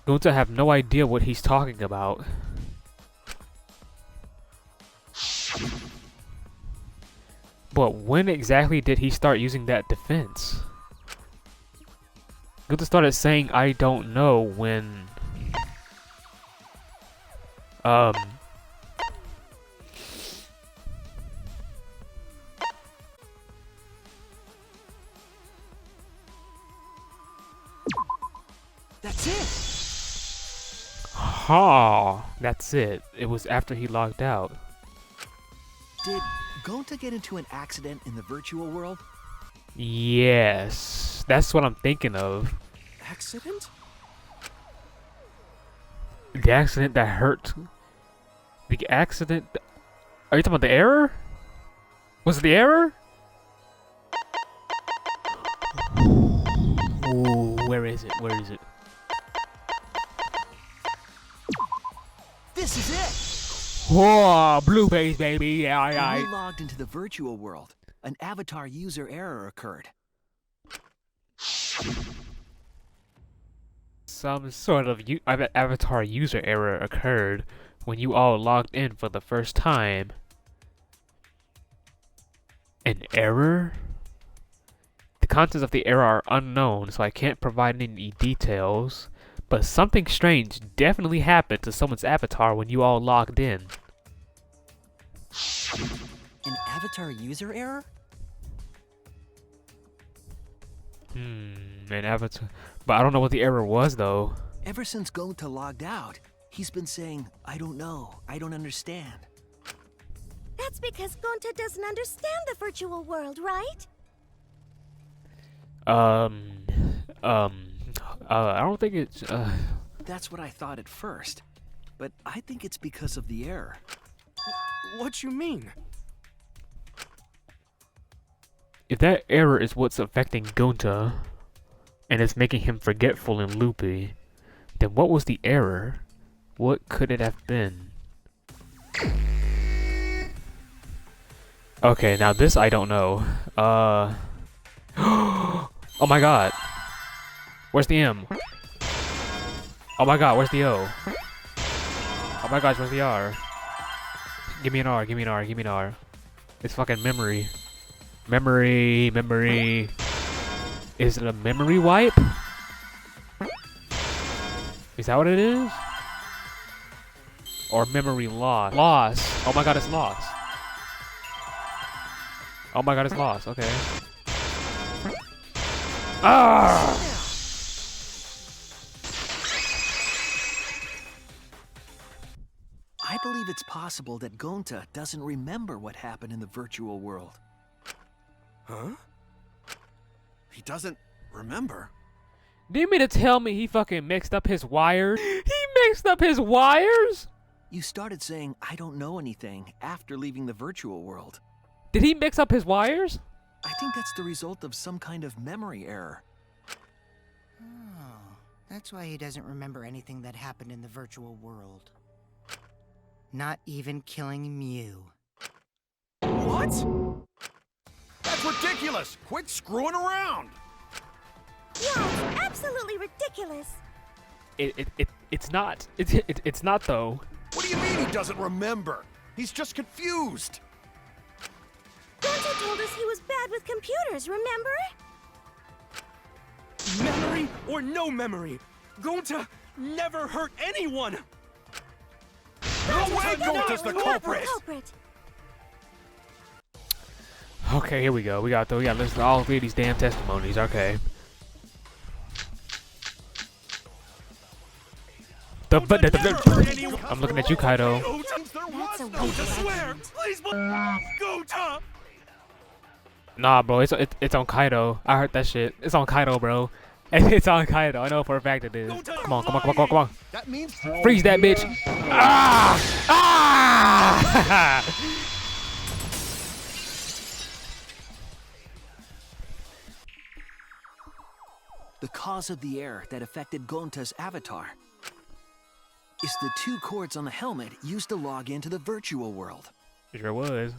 Going to have no idea what he's talking about. But when exactly did he start using that defense? Gunther started saying I don't know when That's it. that's it. It was after he logged out. Did Gonta get into an accident in the virtual world? Yes, that's what I'm thinking of. Accident? The accident that hurt. The accident. Are you talking about the error? Was it the error? Ooh, where is it? Where is it? This is it. Whoa, blue base, baby. Yeah, When yeah. we logged into the virtual world, an avatar user error occurred. Some sort of avatar user error occurred when you all logged in for the first time. An error? The contents of the error are unknown, so I can't provide any details. But something strange definitely happened to someone's avatar when you all logged in. An avatar user error? An avatar. But I don't know what the error was, though. Ever since Gonta logged out, he's been saying, I don't know, I don't understand. That's because Gonta doesn't understand the virtual world, right? I don't think it's, That's what I thought at first, but I think it's because of the error. What you mean? If that error is what's affecting Gonta, and it's making him forgetful and loopy, then what was the error? What could it have been? Okay, now this I don't know. Oh my god. Where's the M? Oh my god, where's the O? Oh my gosh, where's the R? Give me an R, give me an R, give me an R. It's fucking memory. Memory. Is it a memory wipe? Is that what it is? Or memory loss? Loss. Oh my god, it's lost. Oh my god, it's lost. Okay. Ah! I believe it's possible that Gonta doesn't remember what happened in the virtual world. Huh? He doesn't remember? Do you mean to tell me he fucking mixed up his wires? He mixed up his wires? You started saying, I don't know anything, after leaving the virtual world. Did he mix up his wires? I think that's the result of some kind of memory error. Oh, that's why he doesn't remember anything that happened in the virtual world. Not even killing Mew. What? That's ridiculous! Quit screwing around! Yeah, it's absolutely ridiculous. It's not. It's not though. What do you mean he doesn't remember? He's just confused! Gonta told us he was bad with computers, remember? Memory or no memory, Gonta never hurt anyone! No way Gonta's the culprit! Okay, here we go. We got to listen to all three of these damn testimonies. Okay. I'm looking at you, Kaido. That's a weak Gonta, swear! legend. Please, Gonta! Nah, bro, it's on Kaido. I heard that shit. It's on Kaido, bro. It's on Kaido. I know for a fact it is. Come on. That means Freeze that bitch. Ah! Ah! the cause of the error that affected Gonta's avatar is the 2 cords on the helmet used to log into the virtual world. Sure was.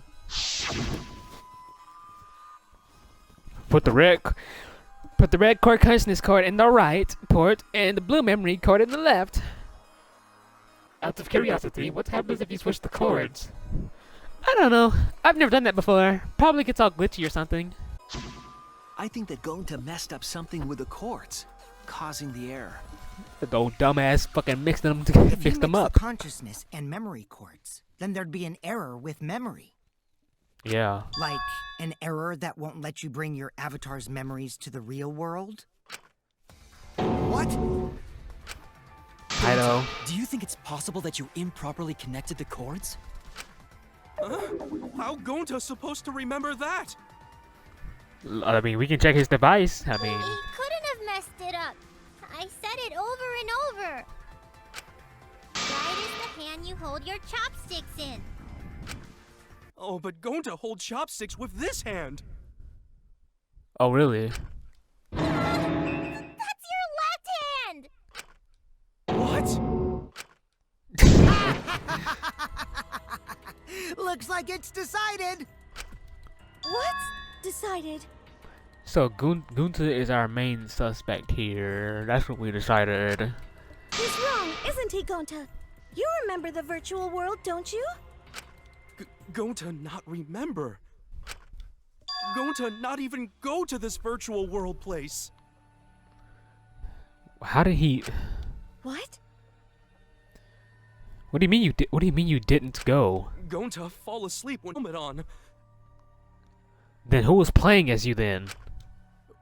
Put the red cord consciousness card in the right port and the blue memory card in the left. Out of curiosity, what happens if you switch the cords? I don't know. I've never done that before. Probably gets all glitchy or something. I think that Gonta messed up something with the cords, causing the error. The old dumbass fucking mixed them to If fix you them mix up. the consciousness and memory cords, then there'd be an error with memory. Yeah. Like an error that won't let you bring your avatar's memories to the real world? What? I know. Do you think it's possible that you improperly connected the cords? How Gonta's supposed to remember that? I mean, we can check his device. I mean, He couldn't have messed it up. I said it over and over. Right is the hand you hold your chopsticks in. Oh, but Gonta holds chopsticks with this hand. oh really? That's your left hand! What? Looks like it's decided. What's decided? So Gunta is our main suspect here. That's what we decided. He's wrong, isn't he, Gonta? You remember the virtual world, don't you? Gonta not remember. Gonta not even go to this virtual world place. How did he? What? What do you mean you did? What do you mean you didn't go? Gonta fall asleep when helmet on. Then who was playing as you then?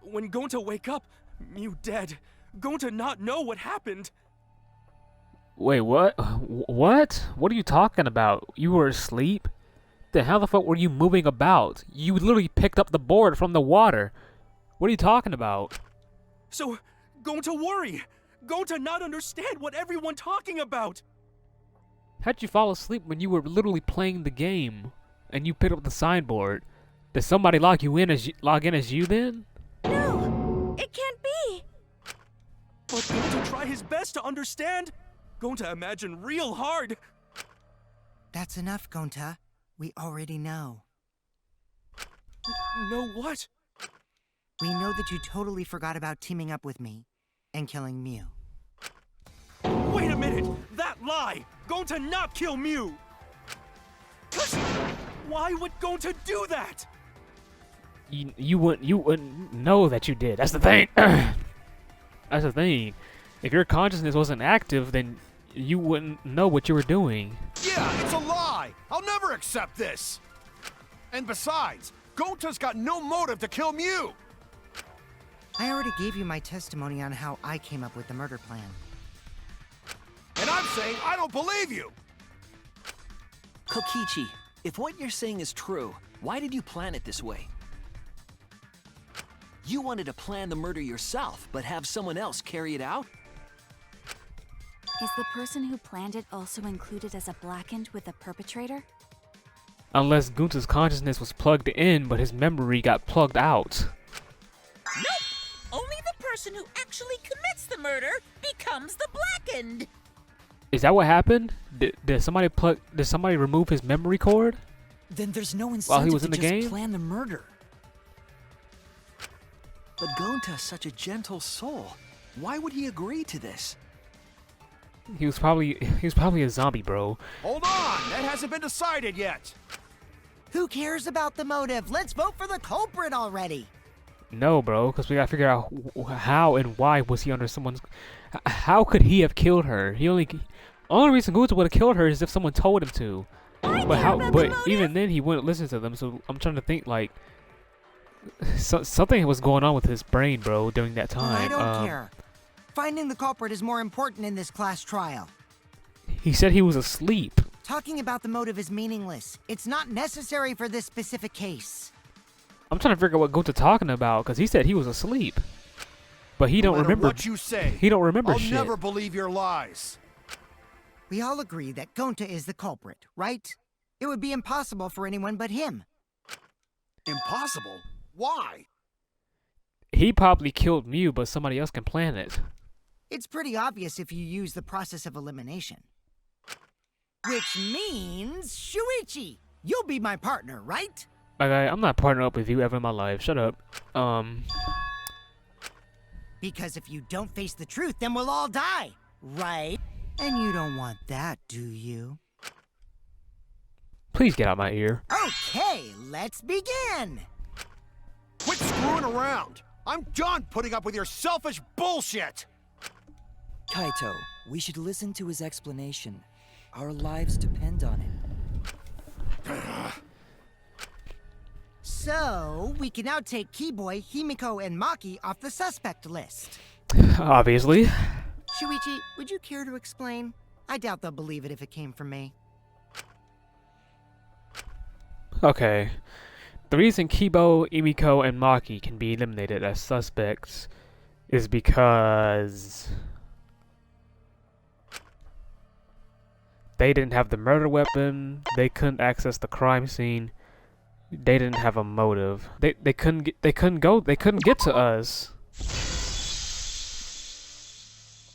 When Gonta wake up, Mew dead. Gonta not know what happened. Wait, what? What? What are you talking about? You were asleep? Then how the fuck were you moving about? You literally picked up the board from the water. What are you talking about? So, Gonta worry. Gonta not understand what everyone talking about. How'd you fall asleep when you were literally playing the game and you picked up the signboard? Did somebody log in as you then? No, it can't be. But Gonta try his best to understand. Gonta imagine real hard. That's enough, Gonta. We already know. Know what? We know that you totally forgot about teaming up with me and killing Mew. Wait a minute! That lie! Gonta not kill Mew! Why would Gonta do that? You wouldn't know that you did. That's the thing. That's the thing. If your consciousness wasn't active, then you wouldn't know what you were doing. Yeah, it's a lie! I'll never accept this! And besides, Gonta's got no motive to kill Mew! I already gave you my testimony on how I came up with the murder plan. And I'm saying I don't believe you! Kokichi, if what you're saying is true, why did you plan it this way? You wanted to plan the murder yourself, but have someone else carry it out? Is the person who planned it also included as a blackened with the perpetrator? Unless Gunta's consciousness was plugged in, but his memory got plugged out. Nope! Only the person who actually commits the murder becomes the blackened! Is that what happened? Did somebody remove his memory cord? Then there's no While he incentive was to in the just game? plan the murder. But Gonta's such a gentle soul. Why would he agree to this? He was probably a zombie, bro. Hold on! That hasn't been decided yet! Who cares about the motive? Let's vote for the culprit already! No, bro, because we gotta figure out how and why was he under someone's. How could he have killed her? Only reason Gunta would have killed her is if someone told him to. But even then, he wouldn't listen to them. So I'm trying to think like something was going on with his brain, bro, during that time. I don't care. Finding the culprit is more important in this class trial. He said he was asleep. Talking about the motive is meaningless. It's not necessary for this specific case. I'm trying to figure out what Gunta talking about because he said he was asleep, but he don't remember what you say. He don't remember shit. I'll never believe your lies. We all agree that Gonta is the culprit, right? It would be impossible for anyone but him. Impossible? Why? he probably killed Mew, but somebody else can plan it. It's pretty obvious if you use the process of elimination. Which means, Shuichi, you'll be my partner, right? My guy, I'm not partnering up with you ever in my life. Shut up. Because if you don't face the truth, then we'll all die, right? And you don't want that, do you? Please get out my ear. Okay, let's begin! Quit screwing around! I'm done putting up with your selfish bullshit! Kaito, we should listen to his explanation. Our lives depend on it. So, we can now take Keyboy, Himiko, and Maki off the suspect list. Obviously. Shuichi, would you care to explain? I doubt they'll believe it if it came from me. Okay. The reason Kibo, Imiko, and Maki can be eliminated as suspects is because they didn't have the murder weapon, they couldn't access the crime scene, they didn't have a motive. They couldn't get to us.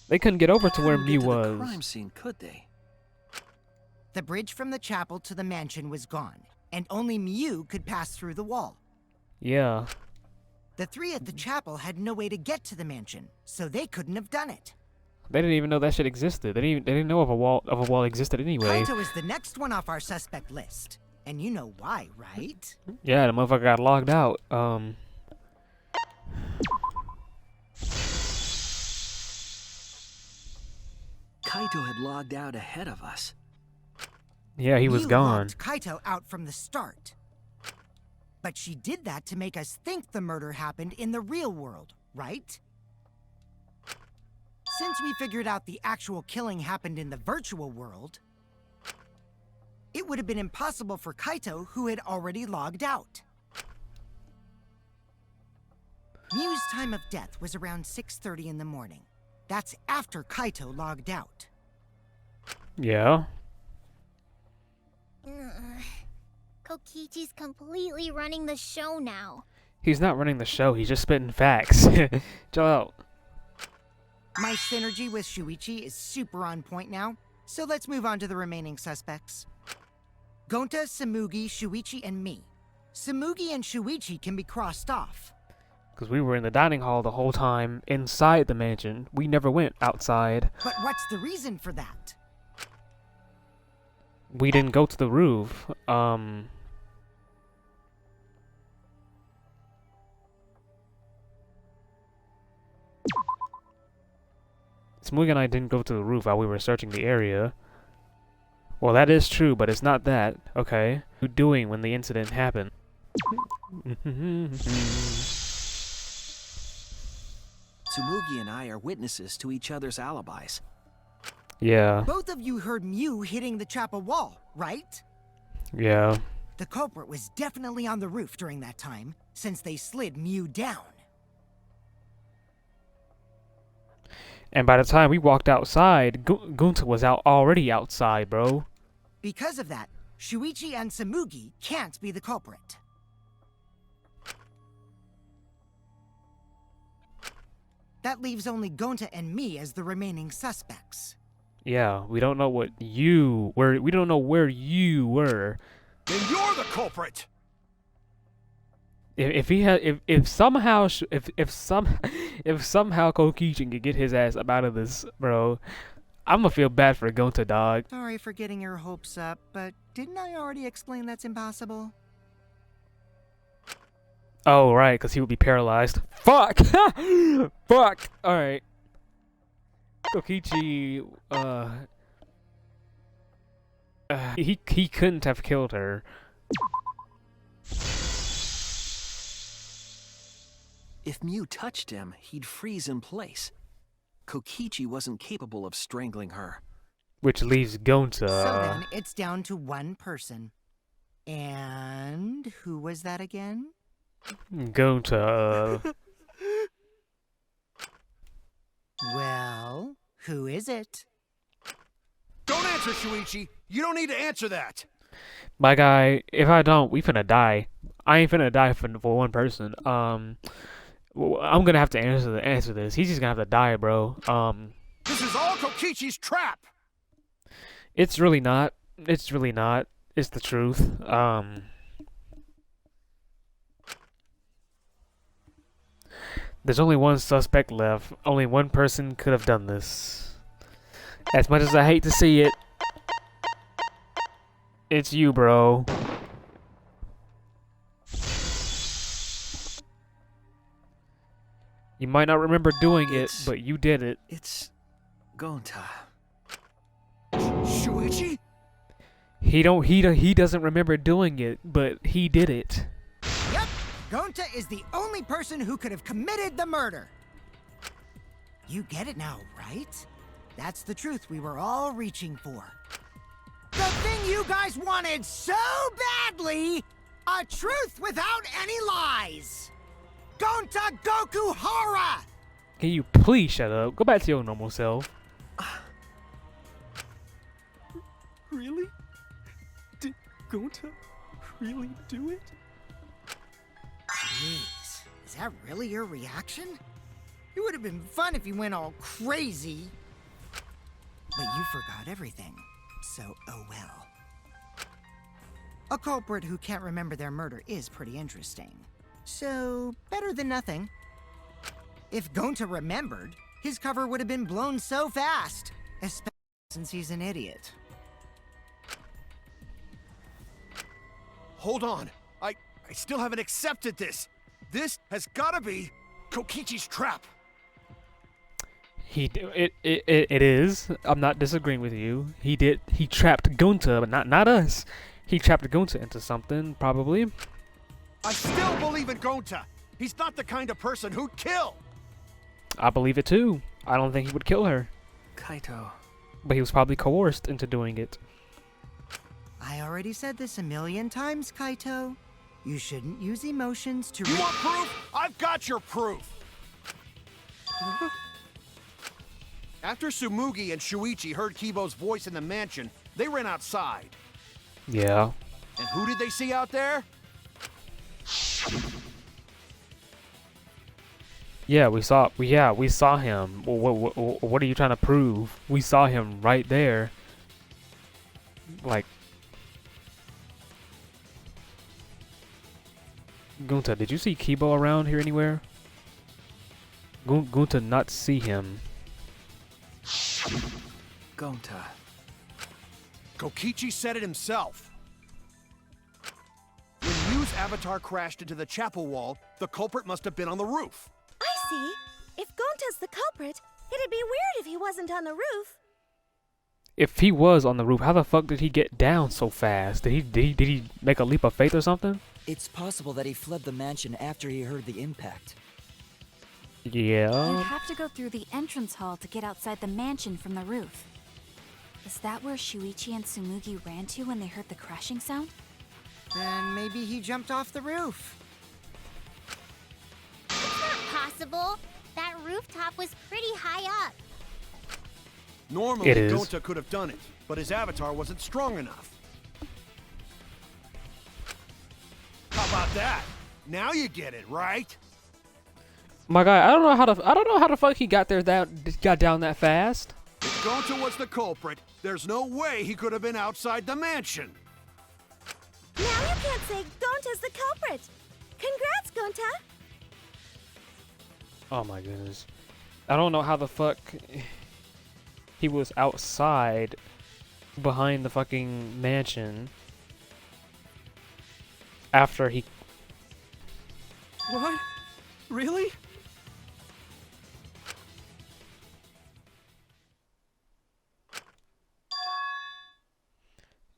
They couldn't get over to where Mew was. The crime scene, could they? The bridge from the chapel to the mansion was gone, and only Mew could pass through the wall. Yeah. The three at the chapel had no way to get to the mansion, so they couldn't have done it. They didn't even know that shit existed. They didn't know if a wall existed anyway. Kaito is the next one off our suspect list. And you know why, right? Yeah, the motherfucker got logged out. Kaito had logged out ahead of us. Yeah, he was Mew gone. locked Kaito out from the start. But she did that to make us think the murder happened in the real world, right? Since we figured out the actual killing happened in the virtual world, it would have been impossible for Kaito, who had already logged out. Mew's time of death was around 6:30 in the morning. That's after Kaito logged out. Yeah. Kokichi's completely running the show now. He's not running the show, he's just spitting facts. Chill out. My synergy with Shuichi is super on point now, so let's move on to the remaining suspects. Gonta, Samugi, Shuichi, and me. Samugi and Shuichi can be crossed off. Because we were in the dining hall the whole time, inside the mansion. We never went outside. But what's the reason for that? We didn't go to the roof. Smoogie and I didn't go to the roof while we were searching the area. Well, that is true, but it's not that. Okay. What were you doing when the incident happened? Tsumugi and I are witnesses to each other's alibis. Yeah. Both of you heard Mew hitting the chapel wall, right? Yeah. The culprit was definitely on the roof during that time, since they slid Mew down. And by the time we walked outside, Gunta was already outside, bro. Because of that, Shuichi and Samugi can't be the culprit. That leaves only Gonta and me as the remaining suspects. Yeah, we don't know what you were. We don't know where you were. Then you're the culprit! If somehow Kokichi can get his ass up out of this, bro, I'm gonna feel bad for Gonta, dog. Sorry for getting your hopes up, but didn't I already explain that's impossible? Oh, right, because he would be paralyzed. Fuck! Fuck! Alright. Kokichi, he couldn't have killed her. If Mew touched him, he'd freeze in place. Kokichi wasn't capable of strangling her. Which leaves Gonta. So then, it's down to one person. And who was that again? Gonta. Well, who is it? Don't answer, Shuichi! You don't need to answer that! My guy, if I don't, we finna die. I ain't finna die for one person. Well, I'm gonna have to answer this. He's just gonna have to die, bro. This is all Kokichi's trap! It's really not. It's really not. It's the truth. There's only one suspect left. Only one person could have done this. As much as I hate to see it, it's you, bro. You might not remember doing it, but you did it. It's Gonta. Shuichi? He doesn't remember doing it, but he did it. Yep, Gonta is the only person who could have committed the murder. You get it now, right? That's the truth we were all reaching for. The thing you guys wanted so badly! A truth without any lies! Gonta Goku Hara! Can you please shut up? Go back to your normal self. Really? Did Gonta really do it? Jeez, is that really your reaction? It would have been fun if you went all crazy. But you forgot everything, so oh well. A culprit who can't remember their murder is pretty interesting. So, better than nothing. If Gonta remembered, his cover would have been blown so fast, especially since he's an idiot. Hold on. I still haven't accepted this. This has gotta be Kokichi's trap. It is. I'm not disagreeing with you. He trapped Gonta, but not us. He trapped Gonta into something, probably. I still believe in Gonta. He's not the kind of person who'd kill. I believe it too. I don't think he would kill her. Kaito. But he was probably coerced into doing it. I already said this a million times, Kaito. You shouldn't use emotions to... You want proof? I've got your proof. After Tsumugi and Shuichi heard Kibo's voice in the mansion, they ran outside. Yeah. And who did they see out there? Yeah, we saw him. What are you trying to prove? We saw him right there. Like, Gonta, did you see Kibo around here anywhere? Gonta not see him. Gonta. Kokichi said it himself. When Miu's avatar crashed into the chapel wall, the culprit must have been on the roof. I see. If Gonta's the culprit, it'd be weird if he wasn't on the roof. If he was on the roof, how the fuck did he get down so fast? Did he make a leap of faith or something? It's possible that he fled the mansion after he heard the impact. Yeah. You'd have to go through the entrance hall to get outside the mansion from the roof. Is that where Shuichi and Tsumugi ran to when they heard the crashing sound? Then maybe he jumped off the roof. It's not possible. That rooftop was pretty high up. Normally, It is. Gonta could have done it, but his avatar wasn't strong enough. How about that? Now you get it, right? My guy, I don't know how the fuck he got down that fast. If Gonta was the culprit, there's no way he could have been outside the mansion. Now you can't say Gonta's the culprit. Congrats, Gonta. Oh my goodness. I don't know how the fuck he was outside behind the fucking mansion after he... What? Really?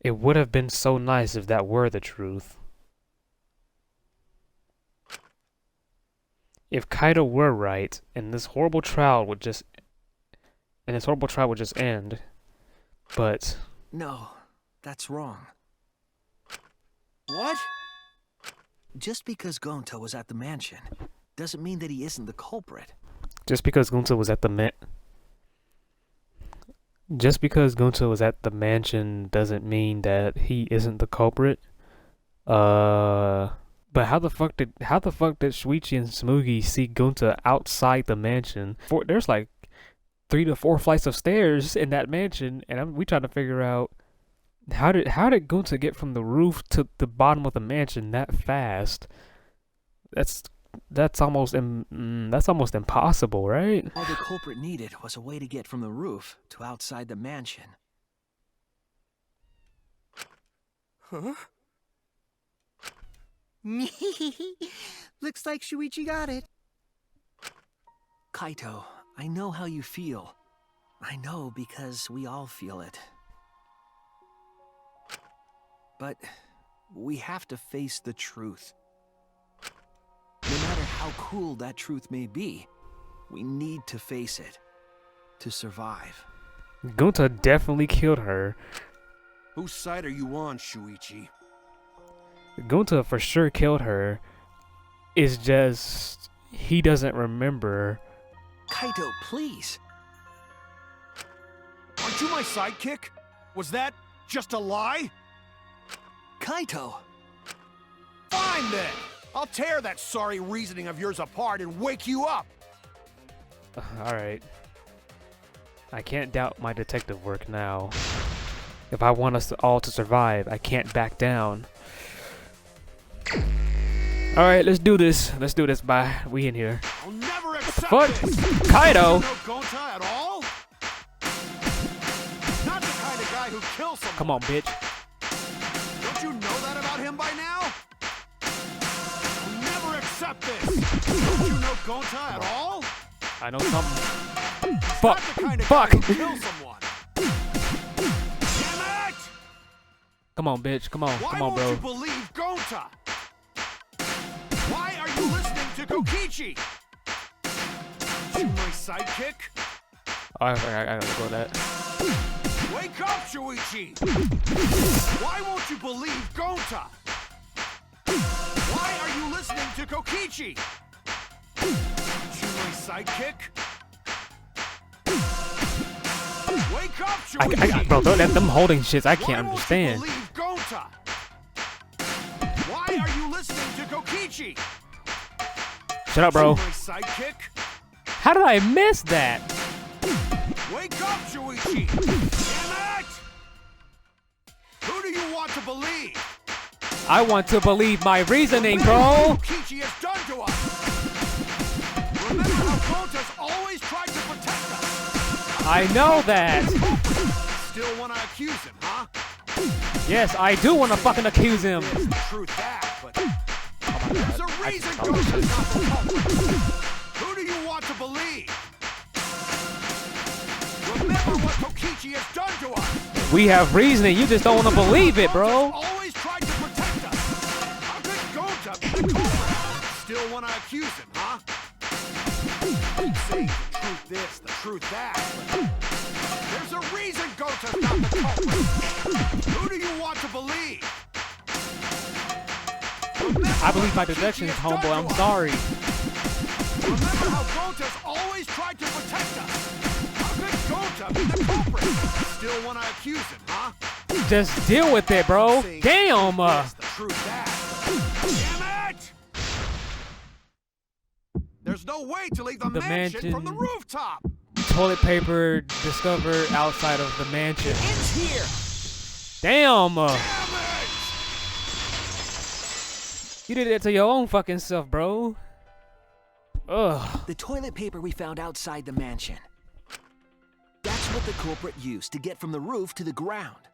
It would have been so nice if that were the truth. If Kaido were right, and this horrible trial would just end. But No, that's wrong. What? Just because Gonta was at the mansion doesn't mean that he isn't the culprit. just because Gonta was at the mansion doesn't mean that he isn't the culprit. But how the fuck did Shuichi and Smoogie see Gunta outside the mansion? There's like 3 to 4 flights of stairs in that mansion, and we trying to figure out how did Gunta get from the roof to the bottom of the mansion that fast? That's almost impossible, right? All the culprit needed was a way to get from the roof to outside the mansion. Huh? Looks like Shuichi got it. Kaito, I know how you feel. I know because we all feel it. But we have to face the truth. No matter how cruel that truth may be, we need to face it to survive. Gunta definitely killed her. Whose side are you on, Shuichi? Gunta for sure killed her. It's just he doesn't remember. Kaito, please. Aren't you my sidekick? Was that just a lie? Kaito! Fine then! I'll tear that sorry reasoning of yours apart and wake you up! Alright. I can't doubt my detective work now. If I want us all to survive, I can't back down. Alright, let's do this. Let's do this. Bye. We in here. I'll never accept What? this! Kaito! You know Gonta at all? Not the kind of guy who kills someone. Come on, bitch. Don't you know that about him by now? I'll never accept this! Don't you know Gonta at all? I know something. He's Fuck! not the kind of Fuck! guy who kills someone. Damn it! Come on, bitch. Come on. Why Come on, won't you bro. believe Gonta? Why are you listening to Kokichi? You my sidekick? Oh, I gotta go with that. Wake up, Shuichi! Why won't you believe Gonta? Why are you listening to Kokichi? You my sidekick? Wake up, Shuichi! Bro, don't let them holding shits. I can't Why understand. won't you believe Gonta? Why are you listening to Kokichi? Shut up, bro. You my sidekick? How did I miss that? Wake up, Shuichi! Damn it! Who do you want to believe? I want to believe my reasoning, Remember bro. what Kokichi has done to us. Remember how Gonta's always tried to protect us. I know that. Still want to accuse him, huh? Yes, I do want to fucking accuse him. There's the truth that, but there's a reason Gonta's not the culprit. Who do you want to believe? Remember what Kokichi has done to us. We have reasoning. You just don't want to believe it, bro. Gonta's always tried to protect us. How could Gonta be the culprit? Still want to accuse him, huh? Saying the truth this, the truth that, but there's a reason Gonta's not the culprit. Who do you want to believe? I believe my deductions, homeboy. I'm sorry. Remember how Gonta's always tried to protect us. How could Gonta be the culprit? Still want to accuse him, huh? Just deal with it, bro. Saying Damn. this, the truth that. Damn it! There's no way to leave the mansion from the rooftop. Toilet paper discovered outside of the mansion. It's here. Damn. Damn it! You did it to your own fucking self, bro. Ugh. The toilet paper we found outside the mansion. That's what the culprit used to get from the roof to the ground.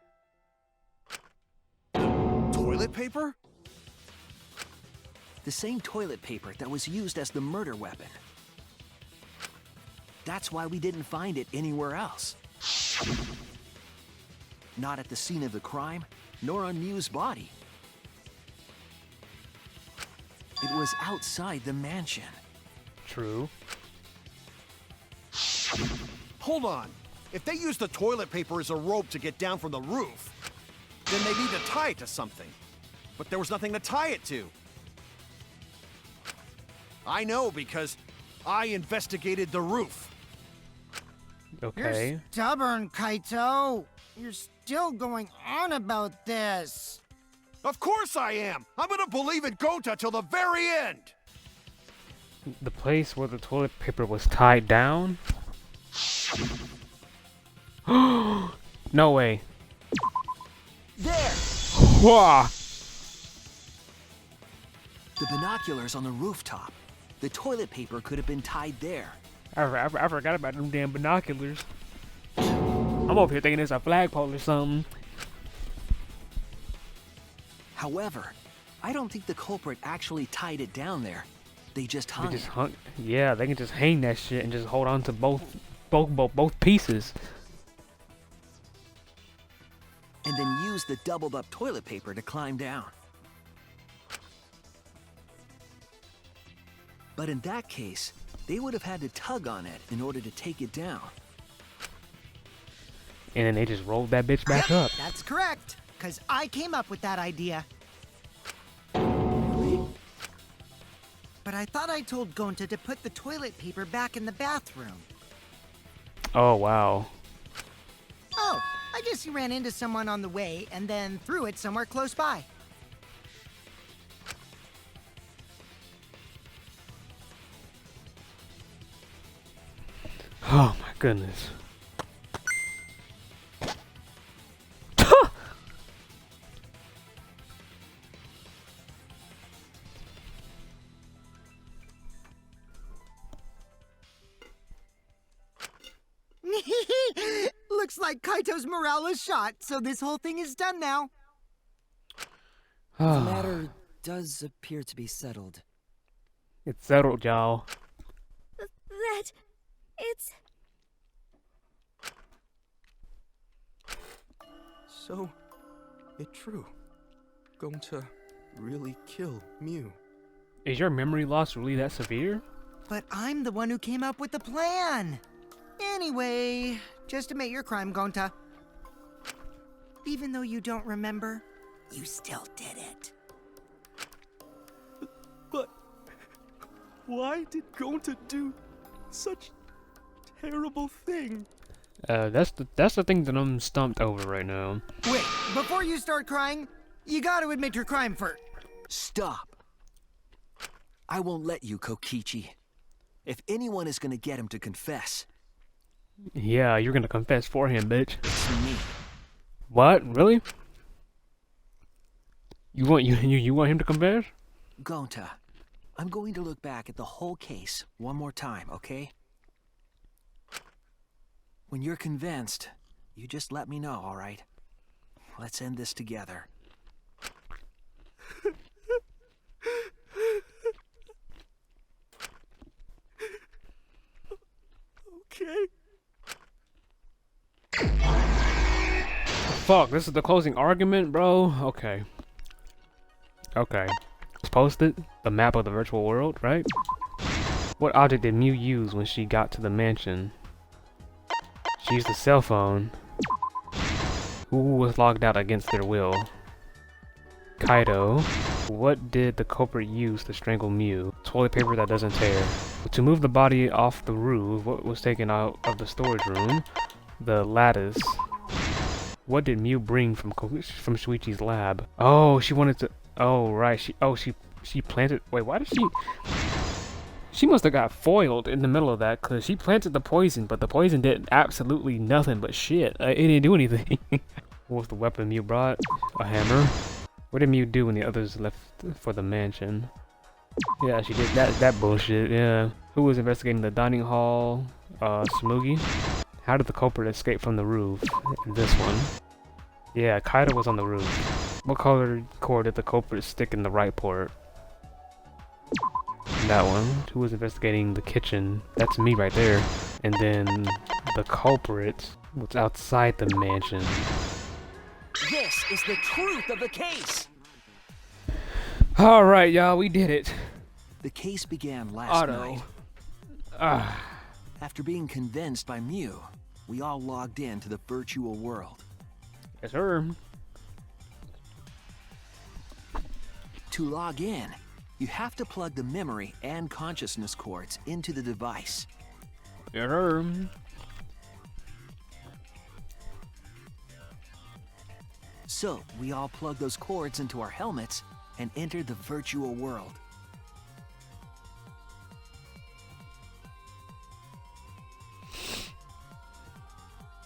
Toilet paper? The same toilet paper that was used as the murder weapon. That's why we didn't find it anywhere else. Not at the scene of the crime, nor on Miu's body. It was outside the mansion. True. Hold on. If they use the toilet paper as a rope to get down from the roof, then they need to tie it to something. But there was nothing to tie it to. I know because I investigated the roof. Okay. You're stubborn, Kaito. You're still going on about this. Of course I am! I'm gonna believe in Gonta till the very end! The place where the toilet paper was tied down? No way. There! Whoa! The binoculars on the rooftop. The toilet paper could have been tied there. I forgot about them damn binoculars. I'm over here thinking it's a flagpole or something. However, I don't think the culprit actually tied it down there. They just hung it. Yeah, they can just hang that shit and just hold on to both pieces. And then use the doubled up toilet paper to climb down. But in that case, they would have had to tug on it in order to take it down. And then they just rolled that bitch back up. That's correct, because I came up with that idea. But I thought I told Gonta to put the toilet paper back in the bathroom. Oh, wow. Oh, I guess he ran into someone on the way and then threw it somewhere close by. Oh my goodness. Looks like Kaito's morale is shot, so this whole thing is done now. The matter does appear to be settled. It's settled, y'all. It's... So, it's true. Gonta really kill Mew. Is your memory loss really that severe? But I'm the one who came up with the plan. Anyway, just admit your crime, Gonta. Even though you don't remember, you still did it. But why did Gonta do such terrible thing? That's the thing that I'm stumped over right now. Wait, before you start crying, you gotta admit your crime first. Stop. I won't let you, Kokichi. If anyone is gonna get him to confess, Yeah, you're gonna confess for him, bitch. it's me. What? Really? You want him to confess? Gonta, I'm going to look back at the whole case one more time, okay? When you're convinced, you just let me know, all right? Let's end this together. Okay. Fuck, this is the closing argument, bro? Okay. Okay. It's posted. The map of the virtual world, right? What object did Mew use when she got to the mansion? She used a cell phone. Who was logged out against their will? Kaido. What did the culprit use to strangle Mew? Toilet paper that doesn't tear. To move the body off the roof, what was taken out of the storage room? The lattice. What did Mew bring from Shuichi's lab? Oh, she wanted to... Oh, right. She planted... Wait, why did she... She must have got foiled in the middle of that, because she planted the poison, but the poison did absolutely nothing but shit. It didn't do anything. What was the weapon Mew brought? A hammer. What did Mew do when the others left for the mansion? Yeah, she did that bullshit, yeah. Who was investigating the dining hall? Smoogie? How did the culprit escape from the roof? This one. Yeah, Kaido was on the roof. What color cord did the culprit stick in the right port? That one. Who was investigating the kitchen? That's me right there. And then the culprit was outside the mansion. This is the truth of the case! Alright, y'all, we did it. The case began last night. Ah. After being convinced by Mew, we all logged in to the virtual world. Yes, sir. To log in, you have to plug the memory and consciousness cords into the device. Yes, sir. So we all plugged those cords into our helmets and entered the virtual world.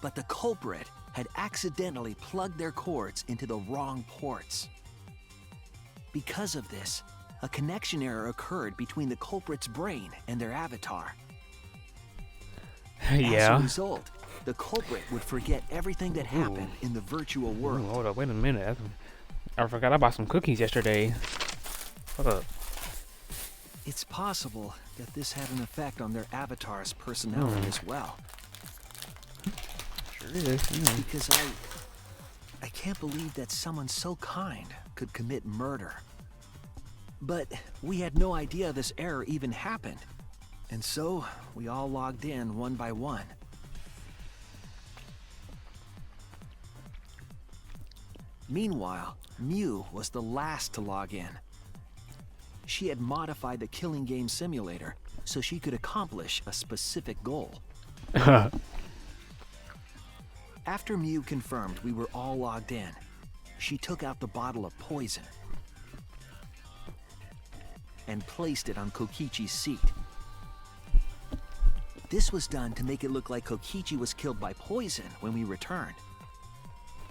But the culprit had accidentally plugged their cords into the wrong ports. Because of this, a connection error occurred between the culprit's brain and their avatar. As a result, the culprit would forget everything that happened in the virtual world. Hold up, wait a minute. I forgot I bought some cookies yesterday. Hold up. It's possible that this had an effect on their avatar's personality as well. Sure is. Because I can't believe that someone so kind could commit murder. But we had no idea this error even happened. And so we all logged in one by one. Meanwhile, Mew was the last to log in. She had modified the killing game simulator so she could accomplish a specific goal. After Mew confirmed we were all logged in, she took out the bottle of poison and placed it on Kokichi's seat. This was done to make it look like Kokichi was killed by poison when we returned.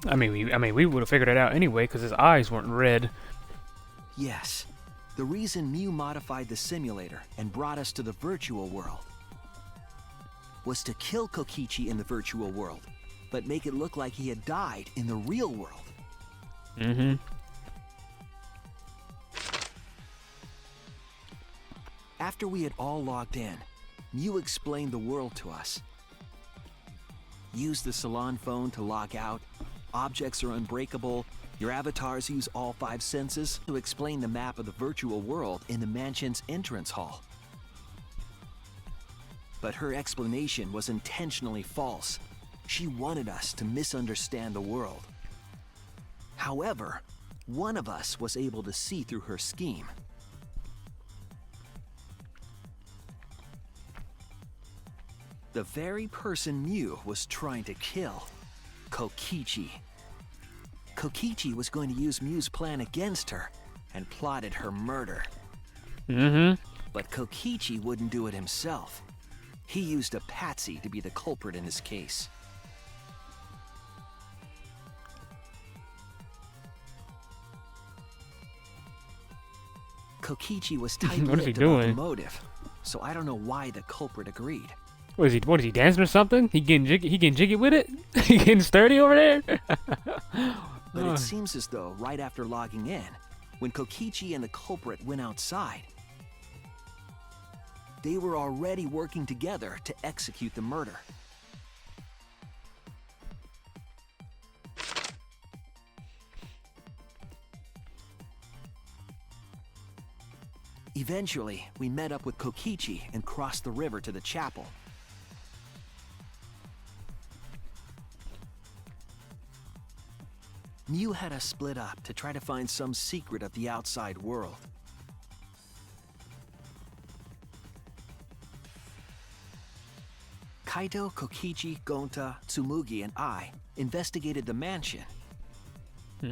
I mean, we would have figured it out anyway because his eyes weren't red. Yes, the reason Mew modified the simulator and brought us to the virtual world was to kill Kokichi in the virtual world, but make it look like he had died in the real world. Mm-hmm. After we had all logged in, Mew explained the world to us. Use the salon phone to log out. Objects are unbreakable. Your avatars use all 5 senses to explain the map of the virtual world in the mansion's entrance hall. But her explanation was intentionally false. She wanted us to misunderstand the world. However, one of us was able to see through her scheme. The very person Mew was trying to kill, Kokichi. Kokichi was going to use Mew's plan against her and plotted her murder. But Kokichi wouldn't do it himself. He used a patsy to be the culprit in this case. Kokichi was tight-lipped about the motive, so I don't know why the culprit agreed. What is he dancing or something? He getting jiggy with it? He getting sturdy over there? But it seems as though right after logging in, when Kokichi and the culprit went outside, they were already working together to execute the murder. Eventually, we met up with Kokichi and crossed the river to the chapel. Mew had us split up to try to find some secret of the outside world. Kaito, Kokichi, Gonta, Tsumugi, and I investigated the mansion,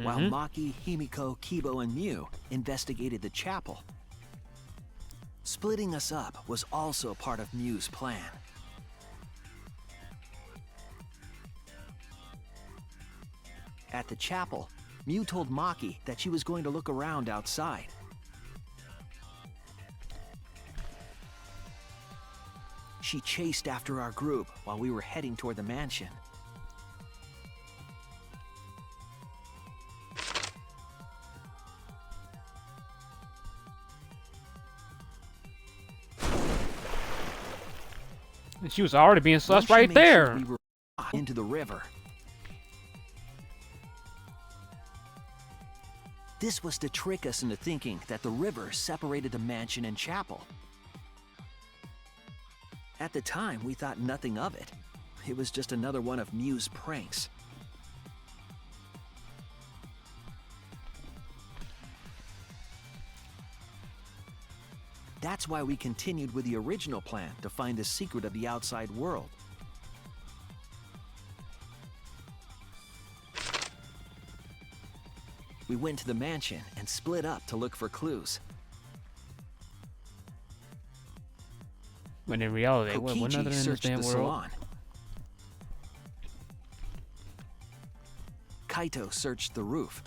while Maki, Himiko, Kibo, and Mew investigated the chapel. Splitting us up was also part of Mew's plan. At the chapel, Mew told Maki that she was going to look around outside. She chased after our group while we were heading toward the mansion. Oh. She was already being sus Once she right made there. sure we were into the river. This was to trick us into thinking that the river separated the mansion and chapel. At the time, we thought nothing of it. It was just another one of Mew's pranks. That's why we continued with the original plan to find the secret of the outside world. we went to the mansion and split up to look for clues. When in reality, we're Kokichi nothing in this searched damn the world. salon. Kaito searched the roof.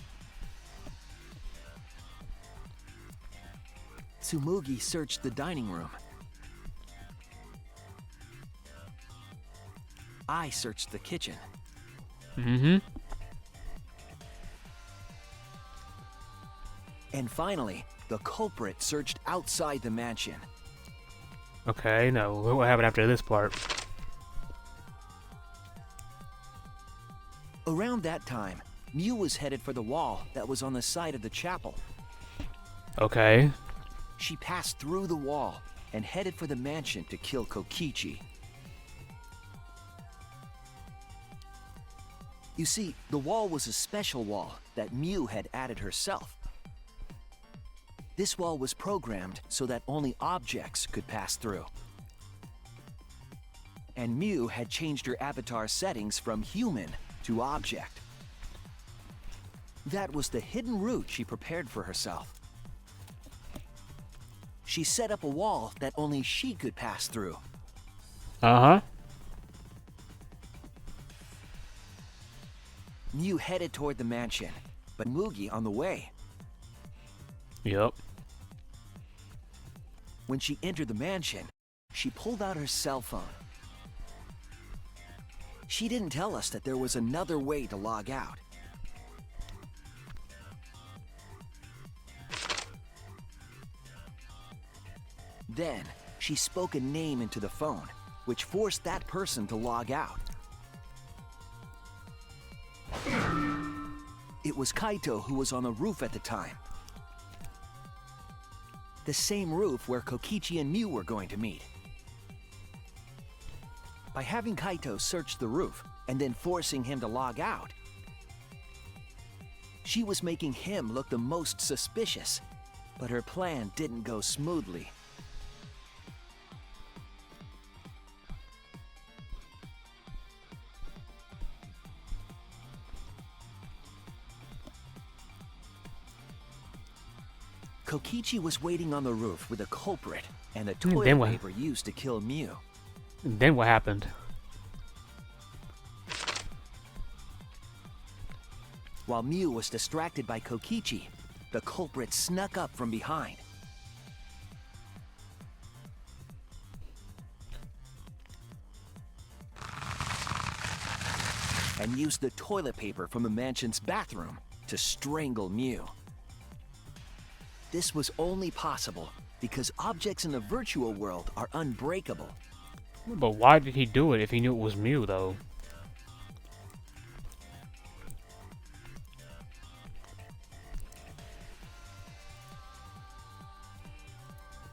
Tsumugi searched the dining room. I searched the kitchen. Mm-hmm. And finally, the culprit searched outside the mansion. Okay, no. What happened after this part? Around that time, Mew was headed for the wall that was on the side of the chapel. Okay. She passed through the wall and headed for the mansion to kill Kokichi. You see, the wall was a special wall that Mew had added herself. This wall was programmed so that only objects could pass through. And Mew had changed her avatar settings from human to object. That was the hidden route she prepared for herself. She set up a wall that only she could pass through. Uh-huh. Mew headed toward the mansion, but Mugi on the way. Yep. When she entered the mansion, she pulled out her cell phone. She didn't tell us that there was another way to log out. Then, she spoke a name into the phone, which forced that person to log out. It was Kaito who was on the roof at the time. The same roof where Kokichi and Mew were going to meet. By having Kaito search the roof and then forcing him to log out, she was making him look the most suspicious, but her plan didn't go smoothly. Kokichi was waiting on the roof with the culprit and the Then toilet what? paper used to kill Mew. Then what happened? While Mew was distracted by Kokichi, the culprit snuck up from behind. And used the toilet paper from the mansion's bathroom to strangle Mew. This was only possible because objects in the virtual world are unbreakable. But why did he do it if he knew it was Mew, though?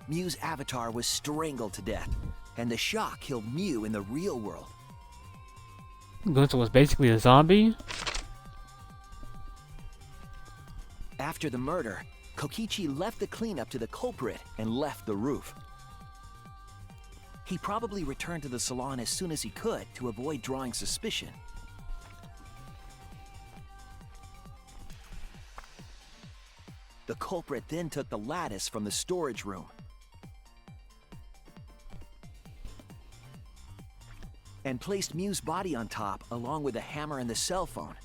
Mew's avatar was strangled to death, and the shock killed Mew in the real world. Gunsa was basically a zombie? After the murder, Kokichi left the cleanup to the culprit and left the roof. He probably returned to the salon as soon as he could to avoid drawing suspicion. The culprit then took the lattice from the storage room and placed Mew's body on top along with the hammer and the cell phone.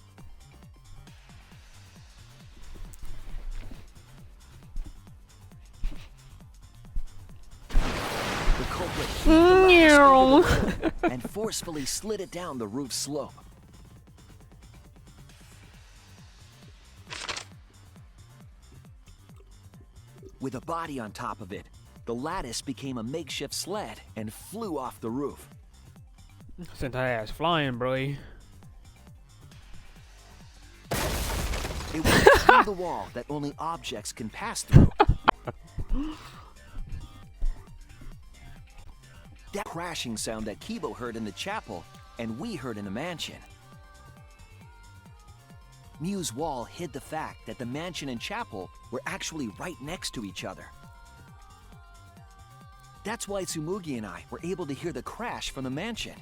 The culprit heaved the lattice over the door and forcefully slid it down the roof slope. With a body on top of it, the lattice became a makeshift sled and flew off the roof. Sent her ass flying, bro. It went through the wall that only objects can pass through. That crashing sound that Kibo heard in the chapel and we heard in the mansion. Mew's wall hid the fact that the mansion and chapel were actually right next to each other. That's why Tsumugi and I were able to hear the crash from the mansion.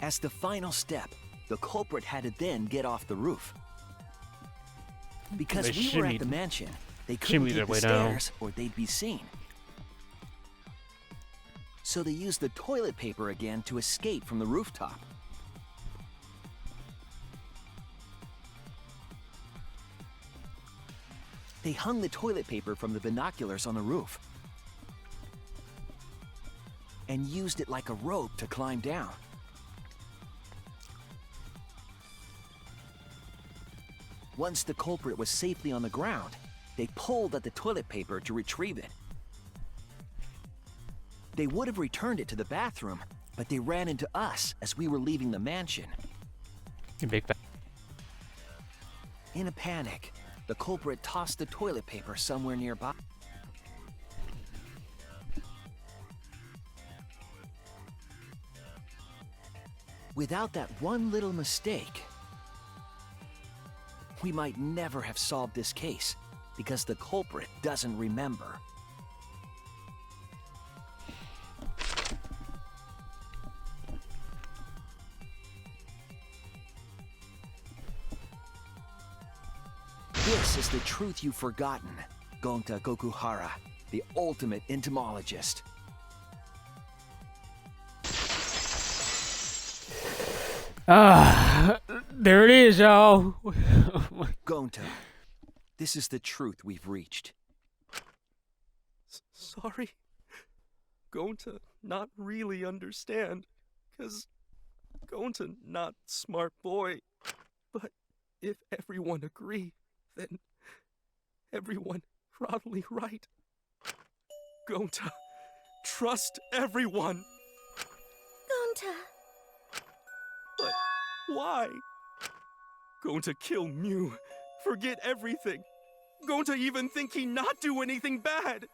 As the final step, the culprit had to then get off the roof. Because we were at the mansion, they couldn't take the stairs or they'd be seen. So they used the toilet paper again to escape from the rooftop. They hung the toilet paper from the binoculars on the roof and used it like a rope to climb down. Once the culprit was safely on the ground, they pulled at the toilet paper to retrieve it. They would have returned it to the bathroom, but they ran into us as we were leaving the mansion. In a panic, the culprit tossed the toilet paper somewhere nearby. Without that one little mistake, we might never have solved this case because the culprit doesn't remember. This is the truth you've forgotten, Gonta Gokuhara, the ultimate entomologist. There it is, y'all. Gonta, this is the truth we've reached. Sorry. Gonta not really understand, 'cause Gonta not smart boy. But if everyone agree, then everyone probably right. Gonta, trust everyone. Gonta. But why? Gonta kill Mew, forget everything. Gonta even think he not do anything bad.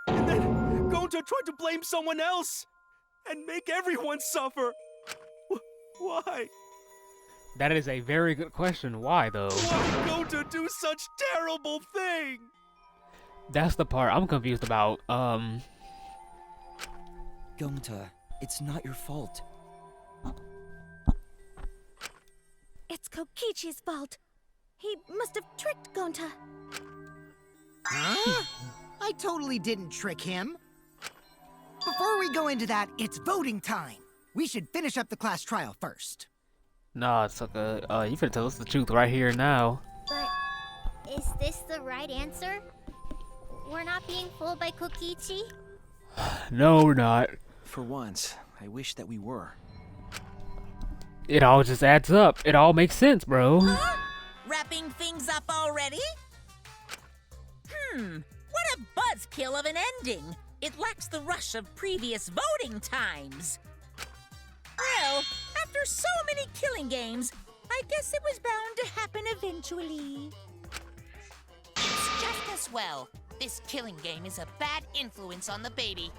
And then Gonta tried to blame someone else and make everyone suffer. Why? That is a very good question. Why, though? Why Gonta do such terrible thing? That's the part I'm confused about. Gonta, it's not your fault. It's Kokichi's fault. He must have tricked Gonta. Huh? I totally didn't trick him. Before we go into that, it's voting time. We should finish up the class trial first. Nah, sucker. You finna tell us the truth right here and now. But is this the right answer? We're not being fooled by Kokichi? No, we're not. For once, I wish that we were. It all just adds up. It all makes sense, bro. Huh? Wrapping things up already? What a buzzkill of an ending. It lacks the rush of previous voting times. Well, after so many killing games, I guess it was bound to happen eventually. It's just as well. This killing game is a bad influence on the baby.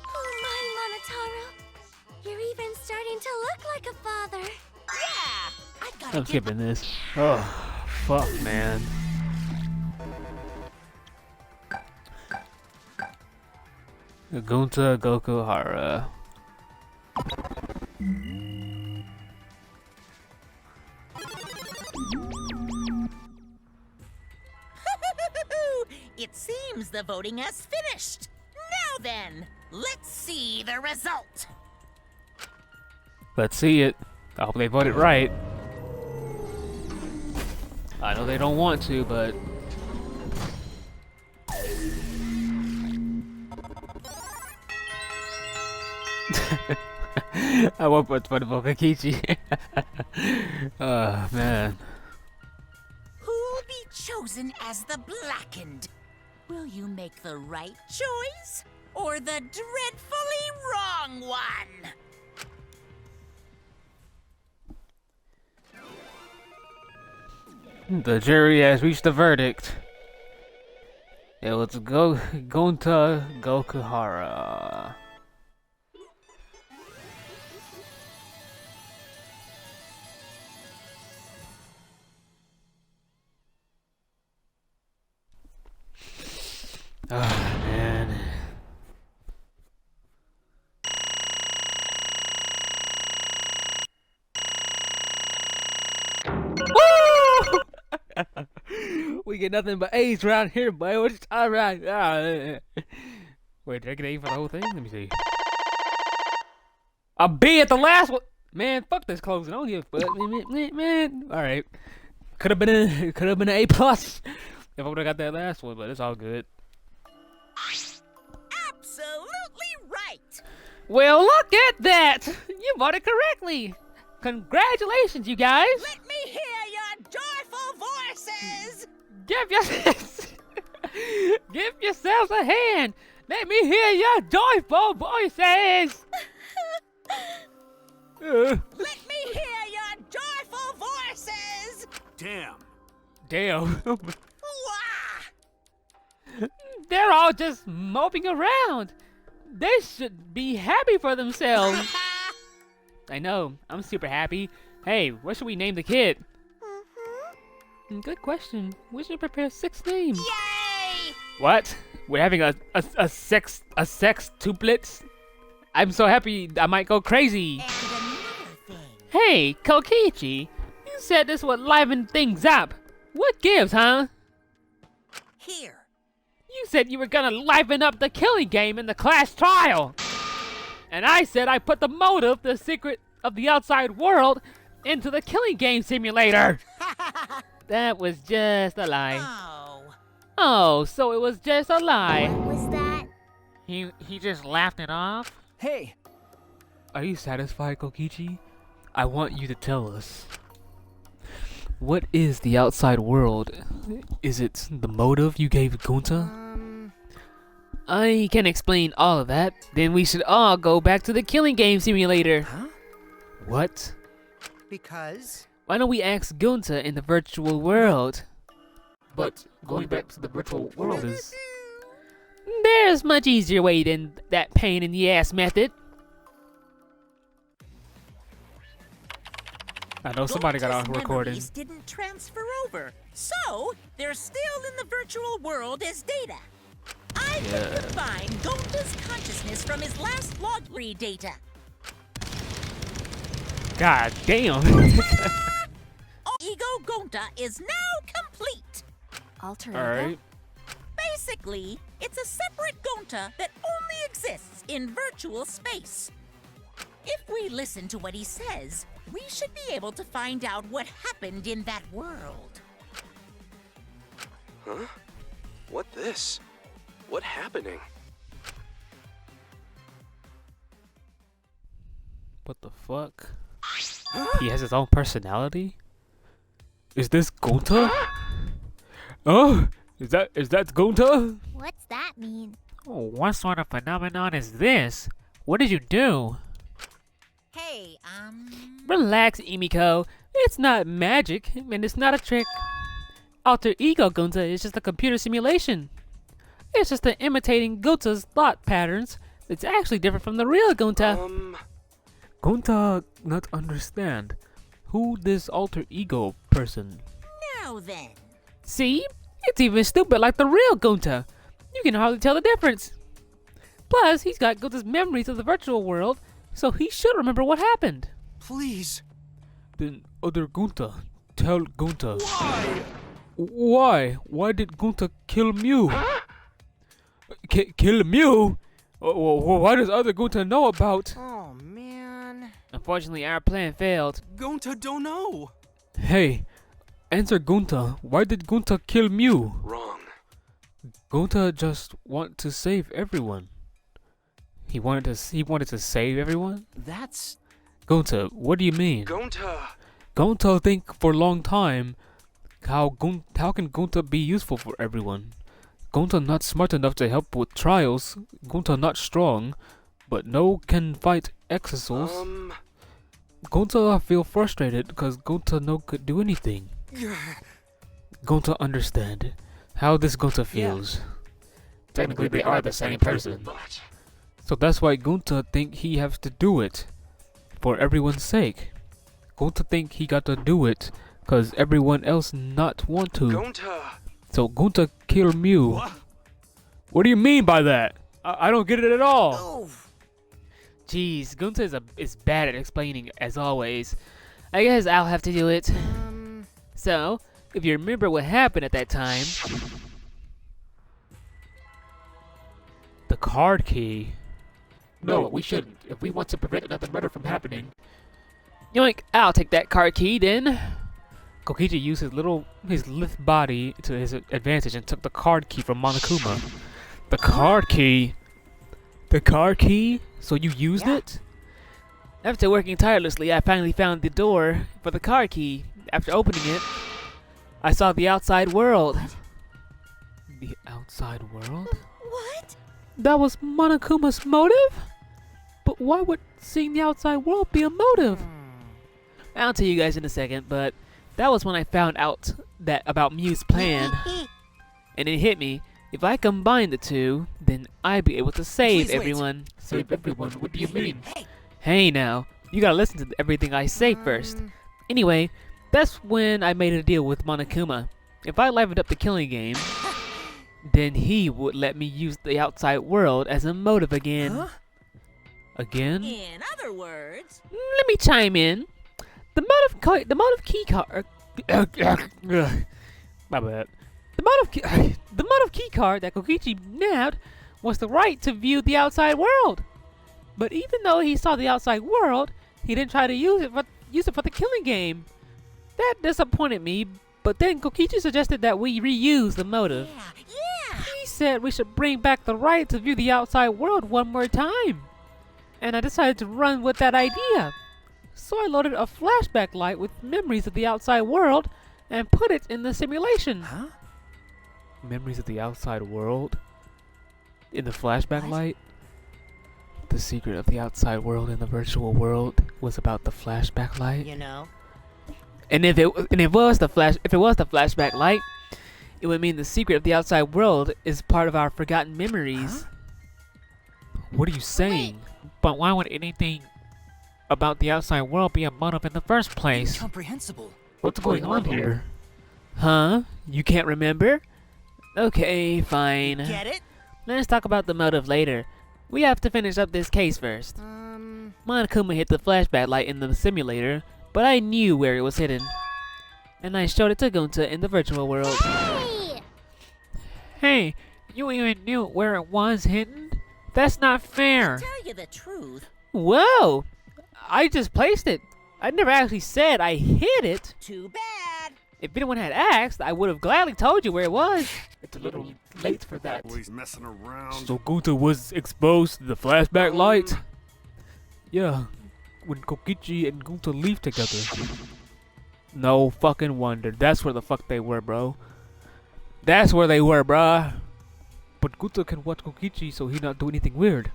Oh my, Monotaro. You're even starting to look like a father. Yeah! I gotta I'm skipping this. Oh, fuck, man. Gonta Gokuhara. It seems the voting has finished. Now then, let's see the result. Let's see it. I hope they voted right. I know they don't want to, but... I won't put fun about Kokichi. Oh, man. Who'll be chosen as the Blackened? Will you make the right choice or the dreadfully wrong one? The jury has reached a verdict. It was Gonta Gokuhara. Ah, man. We get nothing but A's around here, boy. What's all right? Wait, did I get A for the whole thing? Let me see. A B at the last one. Man, fuck this closing. I don't give a fuck. Man. All right. Could have been an A plus if I would have got that last one, but it's all good. Absolutely right. Well, look at that. You voted correctly. Congratulations, you guys. Let me hear your joyful voices. Give yourselves a hand. Let me hear your joyful voices. Let me hear your joyful voices. Damn. Wah! They're all just moping around. They should be happy for themselves. I know. I'm super happy. Hey, what should we name the kid? Good question. We should prepare 6 names. Yay! What? We're having a sex tuplets? I'm so happy I might go crazy. And another thing. Hey, Kokichi, you said this would liven things up. What gives, huh? Here. You said you were gonna liven up the killing game in the class trial. And I said I put the motive, the secret of the outside world, into the killing game simulator. That was just a lie. Oh, so it was just a lie. What was that? He just laughed it off? Hey, Are you satisfied, Kokichi? I want you to tell us. What is the outside world? Is it the motive you gave Gunta? I can explain all of that. Then we should all go back to the killing game simulator. Huh? What? Because? Why don't we ask Gunta in the virtual world? But going back to the virtual world is... There's much easier way than that pain in the ass method. I know somebody got off recording. Memories didn't transfer over, so they're still in the virtual world as data. I can combine Gonta's consciousness from his last log-free data. God damn. Ego Gonta is now complete. Alter ego? Alright. Basically, it's a separate Gonta that only exists in virtual space. If we listen to what he says, we should be able to find out what happened in that world. Huh? What this? What happening? What the fuck? He has his own personality? Is this Gonta? Oh, is that Gonta? What's that mean? Oh, what sort of phenomenon is this? What did you do? Hey, Relax, Emiko. It's not magic, and it's not a trick. Alter Ego Gunta is just a computer simulation. It's just imitating Gunta's thought patterns. It's actually different from the real Gunta. Gunta not understand. Who this alter ego person? Now then. See? It's even stupid like the real Gunta. You can hardly tell the difference. Plus, he's got Gunta's memories of the virtual world, so he should remember what happened. Please. Then other Gunta, tell Gunta. Why? Why did Gunta kill Mew? Kill Mew? Why does other Gunta know about? Oh, man. Unfortunately, our plan failed. Gonta don't know. Hey, answer Gunta. Why did Gunta kill Mew? Wrong. Gunta just want to save everyone. He wanted to save everyone? That's... Gunta, what do you mean? Gonta. Gunta think for a long time how can Gunta be useful for everyone? Gunta not smart enough to help with trials. Gunta not strong, but no can fight exorcils. Gunta feel frustrated because Gunta no could do anything. Gunta understand how this Gunta feels. Technically they are the same person. So that's why Gunta think he has to do it for everyone's sake. Gunta think he got to do it cause everyone else not want to. Gonta. So Gunta kill Mew. What do you mean by that? I don't get it at all. Jeez, Gunta is bad at explaining as always. I guess I'll have to do it. So, if you remember what happened at that time, the card key. No, we shouldn't. If we want to prevent another murder from happening. Yoink! I'll take that card key then. Kokichi used his little body to his advantage and took the card key from Monokuma. The card key. The card key? So you used it? After working tirelessly, I finally found the door for the card key. After opening it, I saw the outside world. The outside world? What? That was Monokuma's motive? But why would seeing the outside world be a motive? I'll tell you guys in a second, but that was when I found out that about Mew's plan. And it hit me. If I combine the two, then I'd be able to save everyone. Save everyone? What do you mean? Hey now, you gotta listen to everything I say first. Anyway, that's when I made a deal with Monokuma. If I livened up the killing game, then he would let me use the outside world as a motive again. Huh? Again? In other words, Let me chime in. The motive key card. My bad. The motive key card that Kokichi nabbed was the right to view the outside world. But even though he saw the outside world, he didn't try to use it for the killing game. That disappointed me. But then Kokichi suggested that we reuse the motive. yeah. He said we should bring back the right to view the outside world one more time. And I decided to run with that idea. So I loaded a flashback light with memories of the outside world and put it in the simulation. Huh? Memories of the outside world? In the flashback light? The secret of the outside world in the virtual world was about the flashback light. You know? And if it was the flashback light, it would mean the secret of the outside world is part of our forgotten memories. Huh? What are you saying? But why would anything about the outside world be a motive in the first place? Incomprehensible. What's going on here? Huh? You can't remember? Okay, fine. Get it? Let's talk about the motive later. We have to finish up this case first. Monokuma hit the flashback light in the simulator, but I knew where it was hidden. And I showed it to Gunta in the virtual world. Hey! Hey, you even knew where it was hidden? That's not fair. Tell you the truth, Whoa! I just placed it. I never actually said I hid it. too bad. If anyone had asked, I would have gladly told you where it was. It's a little late for that. Well, he's messing around. So Gunta was exposed to the flashback light? Yeah, when Kokichi and Gunta leave together. No fucking wonder. That's where the fuck they were, bro. That's where they were, bruh. But Gunta can watch Kokichi so he not do anything weird.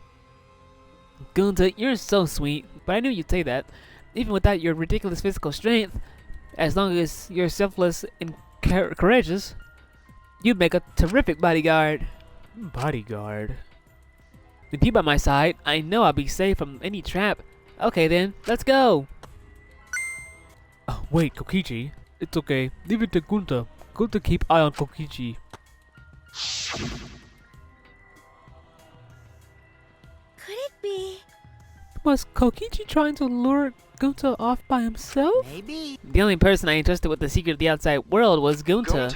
Gunta, you're so sweet, but I knew you'd say that. Even without your ridiculous physical strength, as long as you're selfless and courageous, you'd make a terrific bodyguard. Bodyguard? With you by my side, I know I'll be safe from any trap. Okay then, let's go! Oh, wait, Kokichi. It's okay. Leave it to Gunta. Gunta keep eye on Kokichi. Could it be? Was Kokichi trying to lure Gunta off by himself? Maybe. The only person I entrusted with the secret of the outside world was Gunta.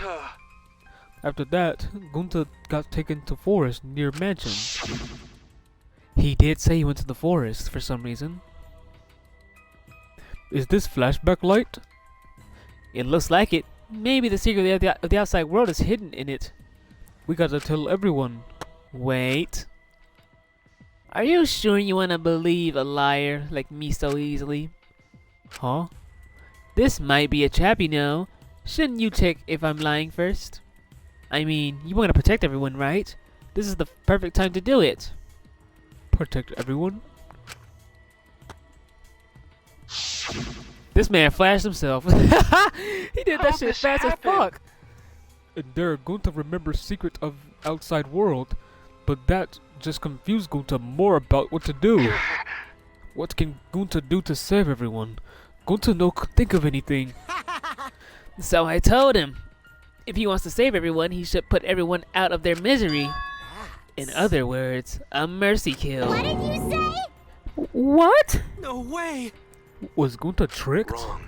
After that, Gunta got taken to forest near mansion. He did say he went to the forest for some reason. Is this flashback light? It looks like it. Maybe the secret of the outside world is hidden in it. We gotta tell everyone. Wait. Are you sure you wanna believe a liar like me so easily? Huh? This might be a trap, you know. Shouldn't you check if I'm lying first? I mean, you want to protect everyone, right? This is the perfect time to do it. Protect everyone? This man flashed himself. He did that shit fast as fuck. And they're going to remember secret of outside world, but that just confused Gunta more about what to do. What can Gunta do to save everyone? Gunta no could think of anything. So I told him, if he wants to save everyone, he should put everyone out of their misery. In other words, a mercy kill. What did you say? What? No way! Was Gunta tricked? Wrong.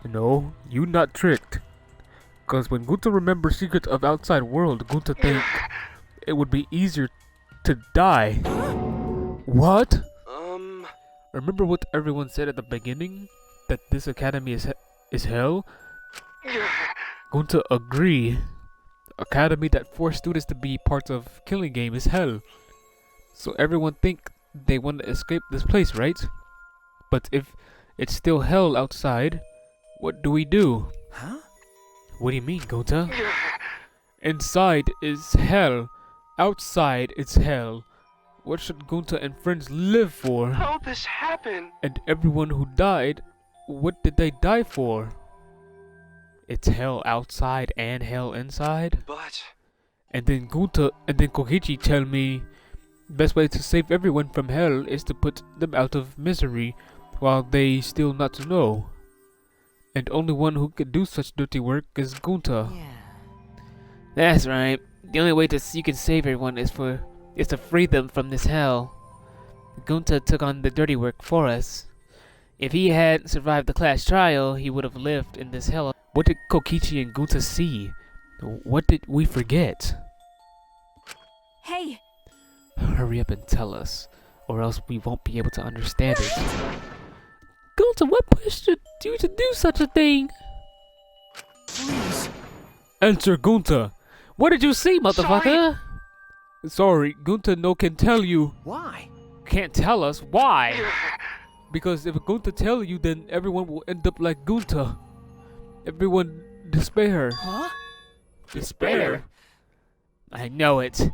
No, you not tricked. Because when Gunta remembers secrets of outside world, Gunta think it would be easier to die. What? Remember what everyone said at the beginning? That this academy is hell? Gunta agree. Academy that forced students to be parts of killing game is hell. So everyone think they want to escape this place, right? But if it's still hell outside, what do we do? Huh? What do you mean, Gunta? Inside is hell. Outside is hell. What should Gunta and friends live for? How'd this happen? And everyone who died, what did they die for? It's hell outside and hell inside? But... And then Gunta and then Kokichi tell me best way to save everyone from hell is to put them out of misery while they still not to know. And only one who could do such dirty work is Gunta. Yeah. That's right. The only way you can save everyone is to free them from this hell. Gunta took on the dirty work for us. If he had survived the class trial, he would have lived in this hell. What did Kokichi and Gunta see? What did we forget? Hey! Hurry up and tell us, or else we won't be able to understand it. Gunta, what pushed you to do such a thing? Please. Answer, Gunta. What did you see, motherfucker? Sorry, Gunta no can tell you. Why? Can't tell us. Why? Because if Gunta tell you, then everyone will end up like Gunta. Everyone despair. Huh? Despair? I know it.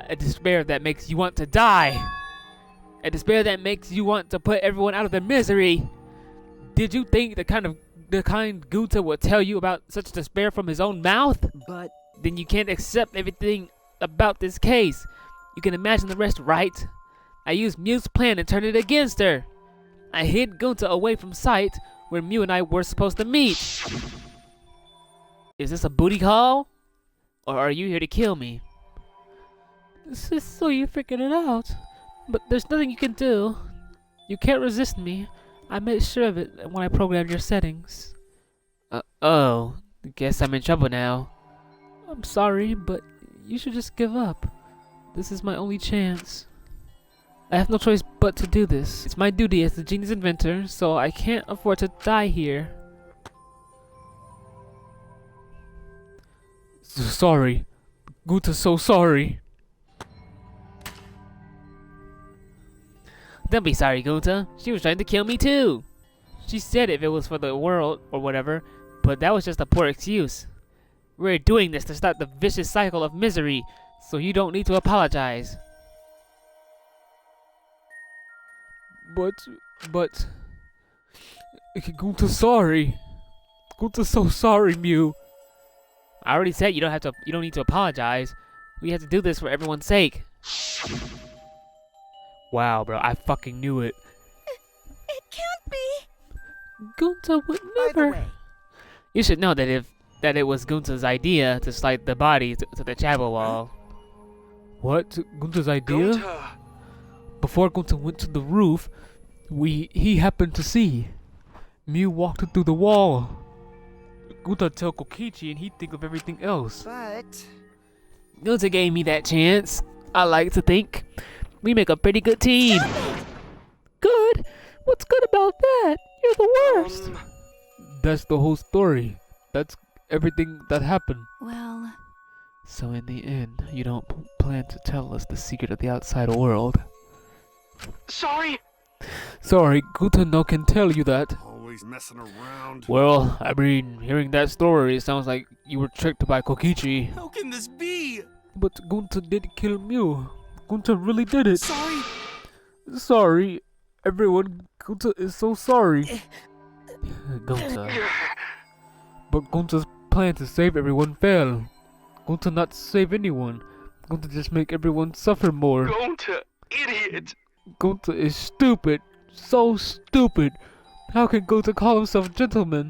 A despair that makes you want to die. A despair that makes you want to put everyone out of their misery. Did you think the kind Gunta would tell you about such despair from his own mouth? But... Then you can't accept everything about this case. You can imagine the rest, right? I used Mew's plan and turned it against her. I hid Gunta away from sight where Mew and I were supposed to meet. Is this a booty call? Or are you here to kill me? This is so you figured it out. But there's nothing you can do. You can't resist me. I made sure of it when I programmed your settings. Oh. Guess I'm in trouble now. I'm sorry, but you should just give up. This is my only chance. I have no choice but to do this. It's my duty as the genius inventor, so I can't afford to die here. Sorry. Gunta's so sorry. Don't be sorry, Gunta. She was trying to kill me too. She said if it was for the world or whatever, but that was just a poor excuse. We're doing this to stop the vicious cycle of misery, so you don't need to apologize. But... Gunta's sorry. Gunta's so sorry, Mew. I already said you don't need to apologize. We have to do this for everyone's sake. Wow, bro, I fucking knew it. It can't be. Gunta would By the never. way, You should know that it was Gunta's idea to slide the body to the chapel wall. What? Gunta's idea? Gunta! Before Gunta went to the roof, he happened to see. Mew walked through the wall. Gunta tell Kokichi and he think of everything else. but... Gunta gave me that chance. I like to think. We make a pretty good team. Good? What's good about that? You're the worst. That's the whole story. That's everything that happened. Well, So in the end, you don't plan to tell us the secret of the outside world. Sorry! Sorry, Gunta no can tell you that. Always messing around. Well, I mean, hearing that story, it sounds like you were tricked by Kokichi. How can this be? But Gunta did kill Mew. Gunta really did it. Sorry! Sorry, everyone. Gunta is so sorry. Gunta. But Gunta's plan to save everyone failed. Gunta not save anyone. Gunta just make everyone suffer more. Gunta, idiot! Gunta is stupid. So stupid. How can Gunta call himself gentleman?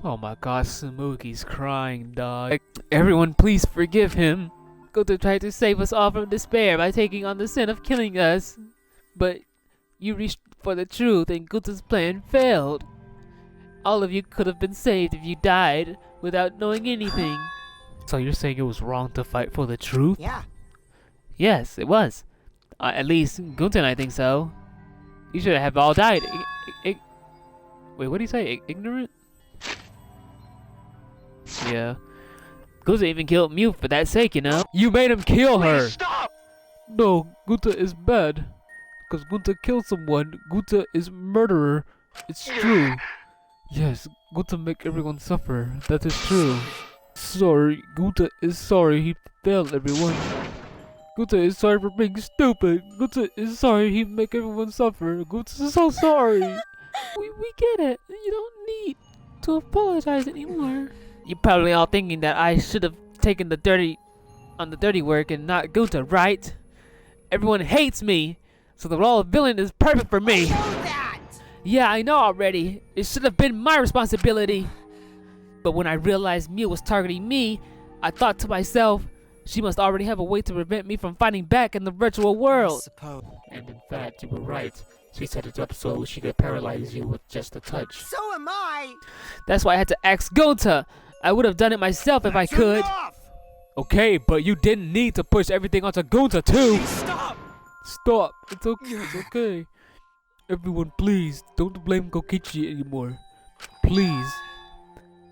Oh my god, Sumuki's crying, dog. Everyone please forgive him. Gunta tried to save us all from despair by taking on the sin of killing us. But you reached for the truth and Gunta's plan failed. all of you could have been saved if you died without knowing anything. So you're saying it was wrong to fight for the truth? Yeah. Yes, it was. At least Gunta and I think so. You should have all died. Wait, what did he say? Ignorant? Yeah. Gunta even killed Mew for that sake, you know? You made him kill her! Stop! No, Gunta is bad. Because Gunta killed someone. Gunta is murderer. It's true. Yes, Gunta make everyone suffer. That is true. Sorry, Gunta is sorry he failed everyone. Gunta is sorry for being stupid. Gunta is sorry he make everyone suffer. Gunta is so sorry. We get it. You don't need to apologize anymore. You're probably all thinking that I should have taken the dirty work and not Gunta, right? Everyone hates me, so the role of villain is perfect for me. I know that! Yeah, I know already. It should have been my responsibility. But when I realized Mew was targeting me, I thought to myself, she must already have a way to prevent me from fighting back in the virtual world. Suppose. And in fact, you were right. She set it up so she could paralyze you with just a touch. So am I. That's why I had to ask Gunta. I would have done it myself if I could. Enough! Okay, but you didn't need to push everything onto Gunta too. Stop! Stop. It's okay. It's okay. Everyone, please don't blame Kokichi anymore. Please.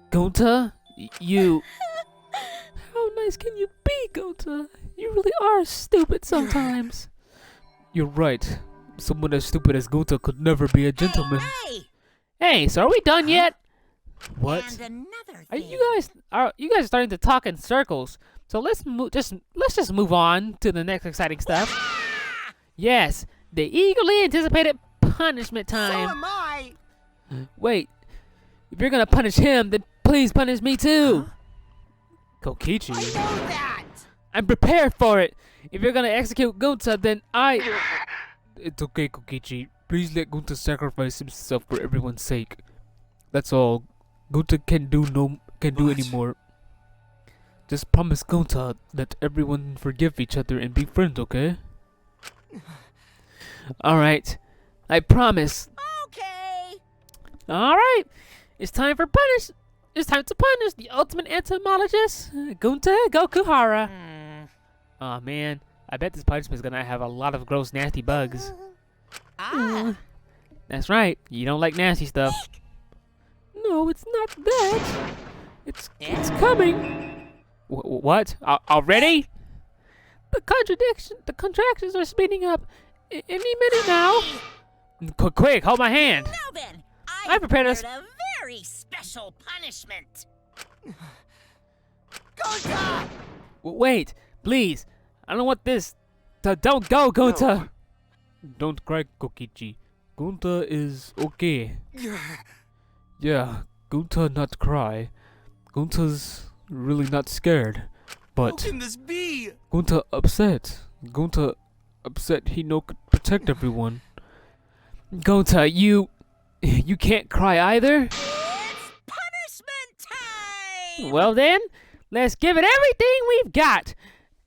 Gunta, you. How nice can you be, Gunta? You really are stupid sometimes. You're right. Someone as stupid as Gunta could never be a gentleman. Hey! Hey, so are we done yet? What? And another Are thing. you guys starting to talk in circles? So let's just move on to the next exciting stuff. Yes, the eagerly anticipated punishment So time. am I. Wait, if you're gonna punish him, then please punish me too. Kokichi, I know that! I'm prepared for it. If you're gonna execute Gunta, then It's okay, Kokichi. Please let Gunta sacrifice himself for everyone's sake. That's all. Gunta can't do anymore. Just promise Gunta that everyone forgive each other and be friends, okay? Alright. I promise. Okay. Alright. It's time to punish the ultimate entomologist, Gunta Gokuhara. Aw, man. I bet this punishment is gonna have a lot of gross, nasty bugs. That's right. You don't like nasty stuff. No, it's not that. It's coming. What? Already? The contractions are speeding up. Any minute now. Quick, hold my hand. Now then, I prepared us. a very special punishment. Gunta! Wait, please. I don't want this. Don't go, Gunta. Don't cry, Kokichi. Gunta is okay. Yeah, Gunta not cry. Gunta's really not scared. How But can this be? Gunta upset. Gunta upset he no could protect everyone. Gunta, you can't cry either? It's punishment time. Well then, let's give it everything we've got.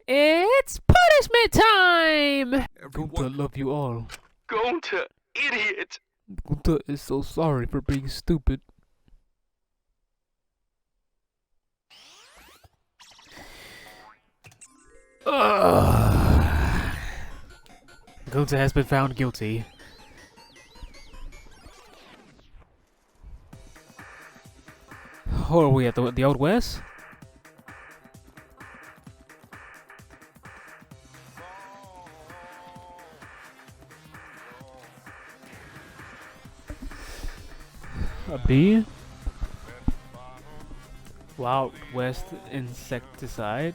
It's punishment time! Gunta love you all. Gonta, idiot! Gunta is so sorry for being stupid. Gunta has been found guilty. Oh, are we at the Old West? A bee? Wild West insecticide?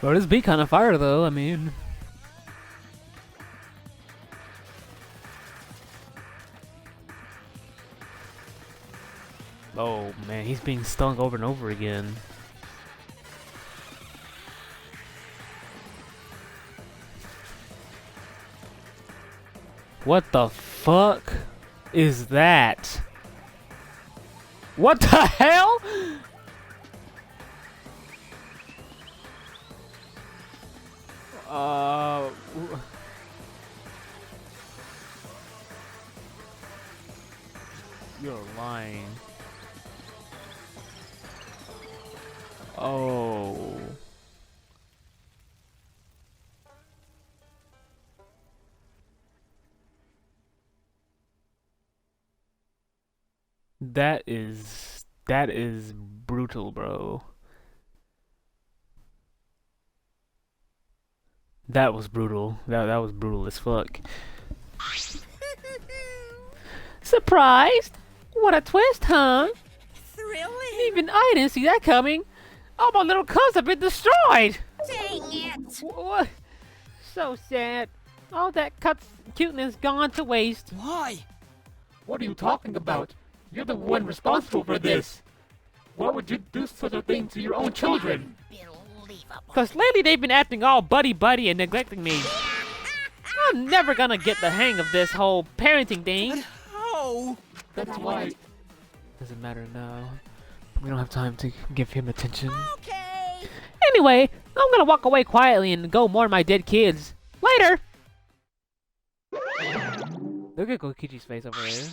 Well, this bee kind of fire though, I mean. Oh man, he's being stung over and over again. What the fuck is that? What the hell? You're lying. Oh. That is brutal, bro. That was brutal. That was brutal as fuck. Surprised? What a twist, huh? Thrilling. Even I didn't see that coming. All my little cubs have been destroyed. Dang it. What? So sad. All that cuteness gone to waste. Why? What are you talking about? You're the one responsible for this. Why would you do such a thing to your own children? Unbelievable. Cause lately they've been acting all buddy-buddy and neglecting me. I'm never gonna get the hang of this whole parenting thing. How? That's why. Doesn't matter now. We don't have time to give him attention. Okay. Anyway, I'm gonna walk away quietly and go mourn my dead kids. Later! Look at Kokichi's face over there.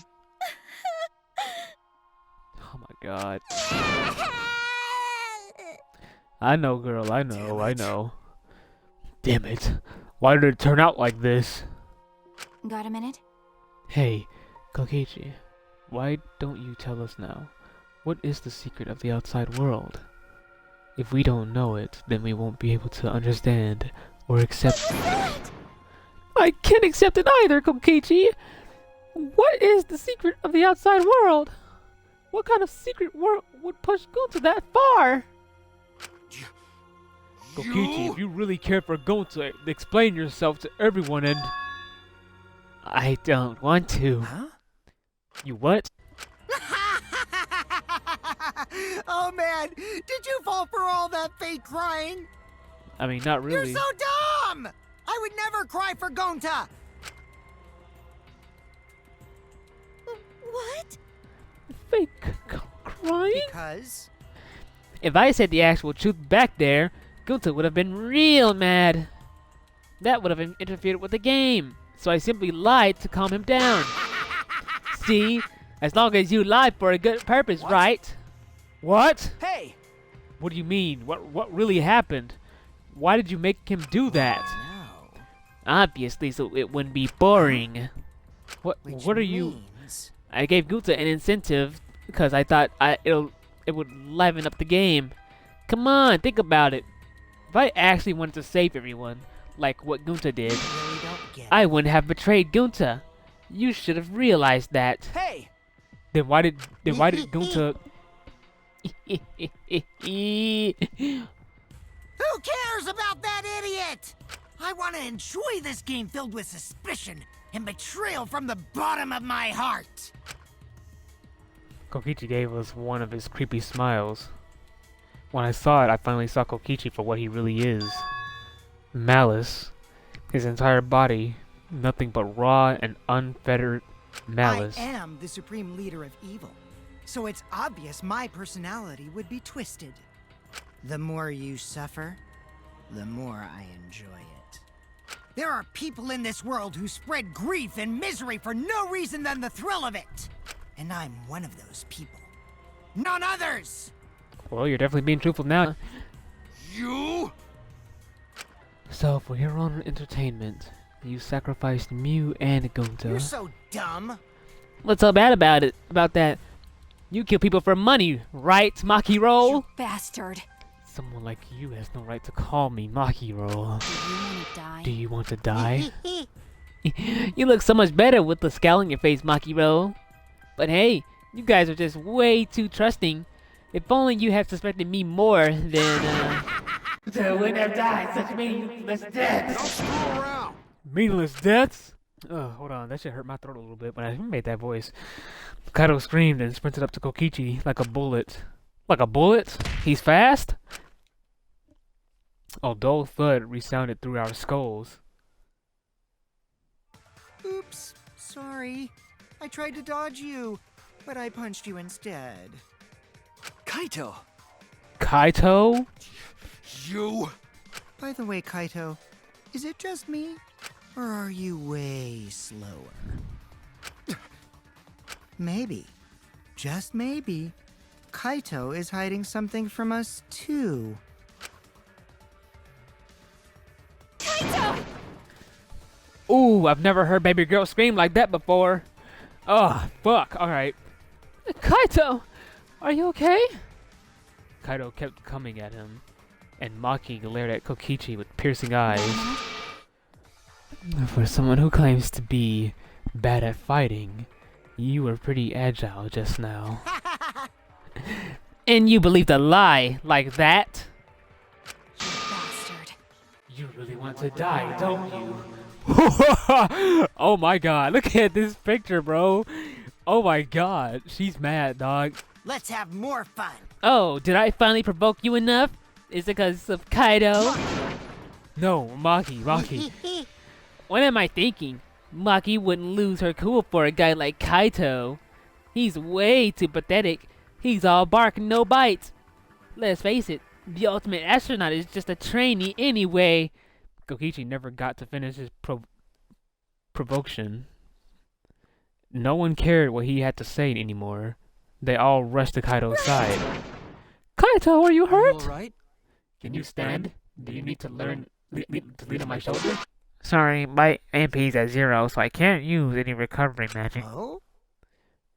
Oh my god. I know, girl, I know. Damn it. Why did it turn out like this? Got a minute? Hey, Kokichi, why don't you tell us now? What is the secret of the outside world? If we don't know it, then we won't be able to understand or accept it. I can't accept it either, Kokichi! What is the secret of the outside world? What kind of secret world would push Gonta that far? Kokichi, if you really care for Gonta, explain yourself to everyone and... I don't want to. Huh? You what? Oh man, did you fall for all that fake crying? I mean, not really. You're so dumb! I would never cry for Gonta! What? Fake crying? Because... If I said the actual truth back there, Gonta would have been real mad. That would have interfered with the game. So I simply lied to calm him down. See? As long as you lie for a good purpose, right? What? Hey! What do you mean? What really happened? Why did you make him do that? No. Obviously, so it wouldn't be boring. What Which are you... means... I gave Gonta an incentive because I thought it would liven up the game. Come on, think about it. If I actually wanted to save everyone, like what Gonta did, You really don't get I it. wouldn't have betrayed Gonta. You should have realized that. Hey! Then why did Gonta... Who cares about that idiot? I want to enjoy this game filled with suspicion and betrayal from the bottom of my heart. Kokichi gave us one of his creepy smiles. When I saw it, I finally saw Kokichi for what he really is. Malice. His entire body, nothing but raw and unfettered malice. I am the supreme leader of evil, so it's obvious my personality would be twisted. The more you suffer, the more I enjoy it. There are people in this world who spread grief and misery for no reason than the thrill of it. And I'm one of those people. None others! Well, you're definitely being truthful now. You? So, for your own entertainment, you sacrificed Mew and Gonta. You're so dumb. What's so bad about that? You kill people for money, right, Makiro? You bastard. Someone like you has no right to call me Makiro. Do you want to die? Do you want to die? You look so much better with the scowl on your face, Makiro. But hey, you guys are just way too trusting. If only you had suspected me more, then I wouldn't have died such meaningless deaths. Don't screw around. Meaningless deaths? Hold on, that shit hurt my throat a little bit when I made that voice. Kaido screamed and sprinted up to Kokichi like a bullet. Like a bullet? He's fast? A dull thud resounded through our skulls. Oops, sorry. I tried to dodge you, but I punched you instead. Kaito! Kaito? You? By the way, Kaito, Is it just me? Or are you way slower? Maybe, just maybe, Kaito is hiding something from us too. Kaito! Ooh, I've never heard baby girl scream like that before. Oh, fuck. Alright. Kaito! Are you okay? Kaito kept coming at him, and Maki glared at Kokichi with piercing eyes. For someone who claims to be bad at fighting, you were pretty agile just now. And you believed a lie like that? You bastard. You really want to die, don't you? Oh my god, look at this picture, bro. Oh my god, she's mad, dog. Let's have more fun. Oh, did I finally provoke you enough? Is it because of Kaido? No, Maki. What am I thinking? Maki wouldn't lose her cool for a guy like Kaito. He's way too pathetic. He's all bark and no bite. Let's face it, the ultimate astronaut is just a trainee anyway. Kokichi never got to finish his provocation. No one cared what he had to say anymore. They all rushed to Kaito's side. Kaito, are you hurt? All right? Can you stand? Do you need to learn to lean on my shoulder? Sorry, my AMP's at 0, so I can't use any recovery magic. Oh?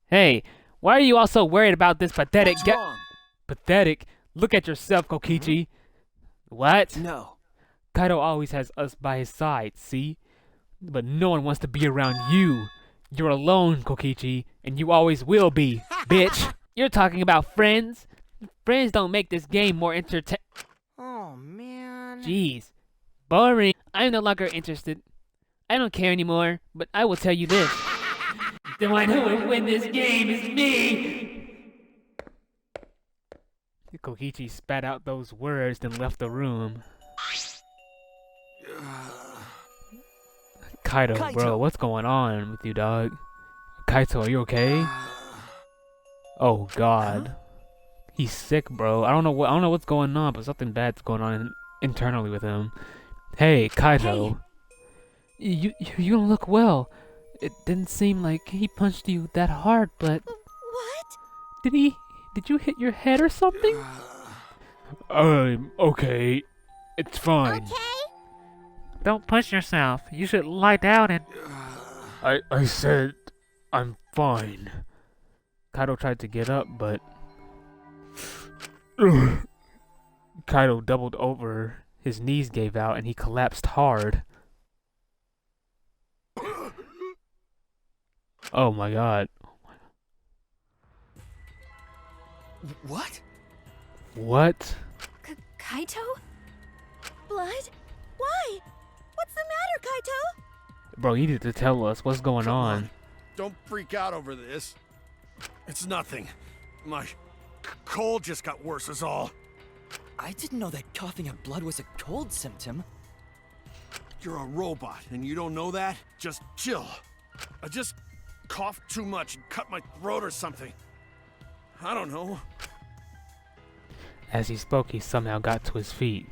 Hey, why are you all so worried about this pathetic What's wrong? Pathetic? Look at yourself, Kokichi. What? No. Kaido always has us by his side, see? But no one wants to be around you. You're alone, Kokichi, and you always will be, bitch. You're talking about friends? Friends don't make this game more Oh, man. Jeez. Boring. I'm no longer interested. I don't care anymore, but I will tell you this. The one who will win this game is me! Kokichi spat out those words, then left the room. Kaito, bro, what's going on with you, dog? Kaito, are you okay? Oh God, he's sick, bro. I don't know what's going on, but something bad's going on internally with him. Hey, Kaito, you don't look well. It didn't seem like he punched you that hard, but What? Did you hit your head or something? Okay, it's fine. Okay? Don't push yourself. You should lie down and... I said I'm fine. Kaito tried to get up, but... Kaito doubled over. His knees gave out and he collapsed hard. Oh my god. What? What? Kaito? Blood? Why? What's the matter, Kaito? Bro, you need to tell us what's going Come on. Don't freak out over this. It's nothing. My cold just got worse is all. I didn't know that coughing up blood was a cold symptom. You're a robot and you don't know that? Just chill. I just coughed too much and cut my throat or something. I don't know. As he spoke, he somehow got to his feet.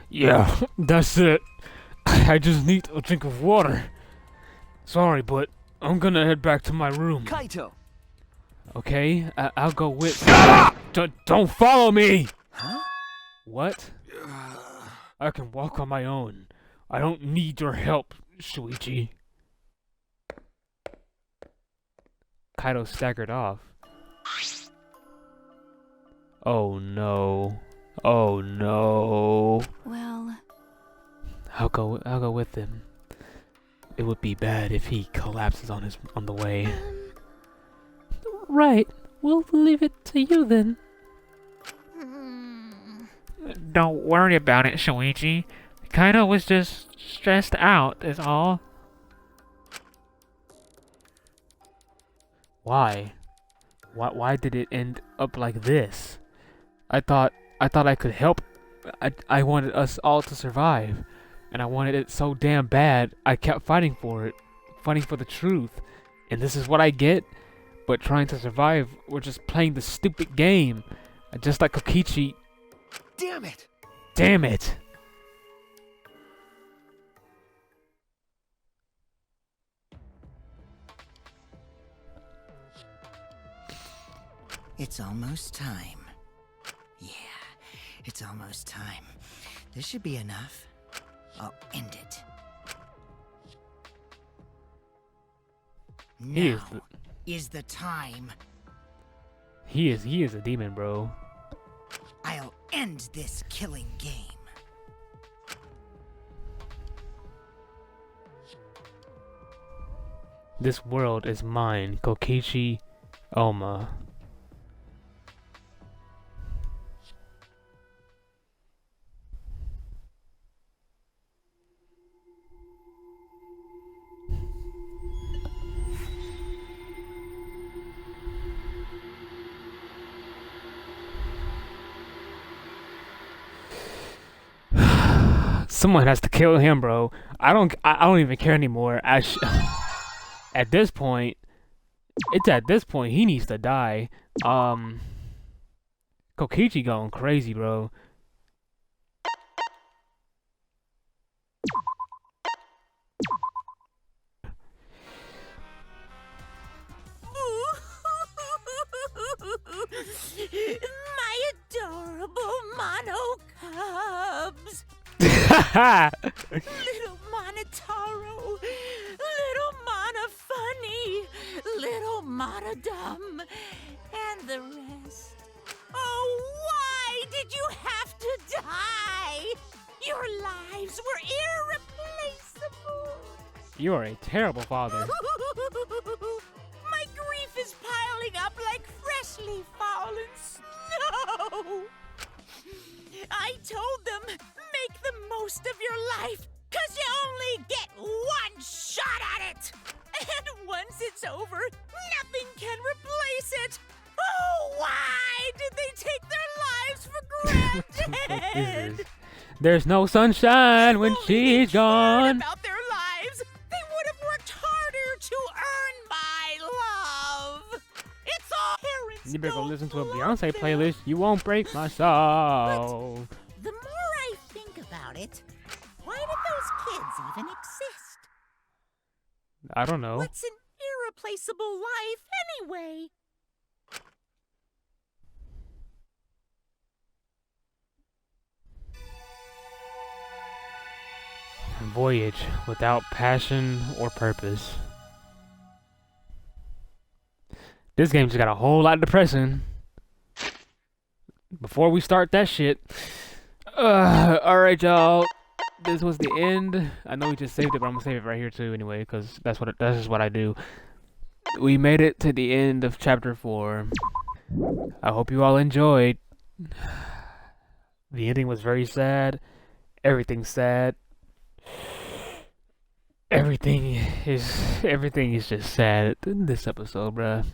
Yeah, that's it. I just need a drink of water. Sorry, but I'm gonna head back to my room. Kaito! Okay, I'll go with... Don't follow me! Huh? What? I can walk on my own. I don't need your help, Shuichi. Kaito staggered off. Oh no. Oh no. Well, I'll go with him. It would be bad if he collapses on the way. Right. We'll leave it to you then. Don't worry about it, Shuichi. Kaito was just stressed out, is all. Why? Why did it end up like this? I thought I could help. I wanted us all to survive, and I wanted it so damn bad. I kept fighting for it, fighting for the truth, and this is what I get. But trying to survive, we're just playing the stupid game, just like Kokichi. Damn it! Damn it! It's almost time. Yeah, it's almost time. This should be enough. I'll end it. Now is the time. He is a demon, bro. I'll end this killing game. This world is mine, Kokichi Oma. Someone has to kill him, bro. I don't even care anymore. At this point, he needs to die. Kokichi going crazy, bro. My adorable mono cubs. Little Monotaro, little Mana Funny, little Mana Dumb, and the rest. Oh, why did you have to die? Your lives were irreplaceable. You are a terrible father. My grief is piling up like freshly fallen snow. I told them, make the most of your life, 'cause you only get one shot at it. And once it's over, nothing can replace it. Oh, why did they take their lives for granted? There's no sunshine when she's gone. About their lives, they would have worked harder to earn my love. It's all parents. You better go don't listen to a love Beyonce them. playlist. You won't break my soul. The more I think about it, why did those kids even exist? I don't know. What's an irreplaceable life anyway? Voyage without passion or purpose. This game just got a whole lot depressing. Before we start that shit. Alright, y'all. This was the end. I know we just saved it, but I'm gonna save it right here too anyway, because that's just what I do. We made it to the end of chapter 4. I hope you all enjoyed. The ending was very sad. Everything's sad. Everything is just sad in this episode, bruh.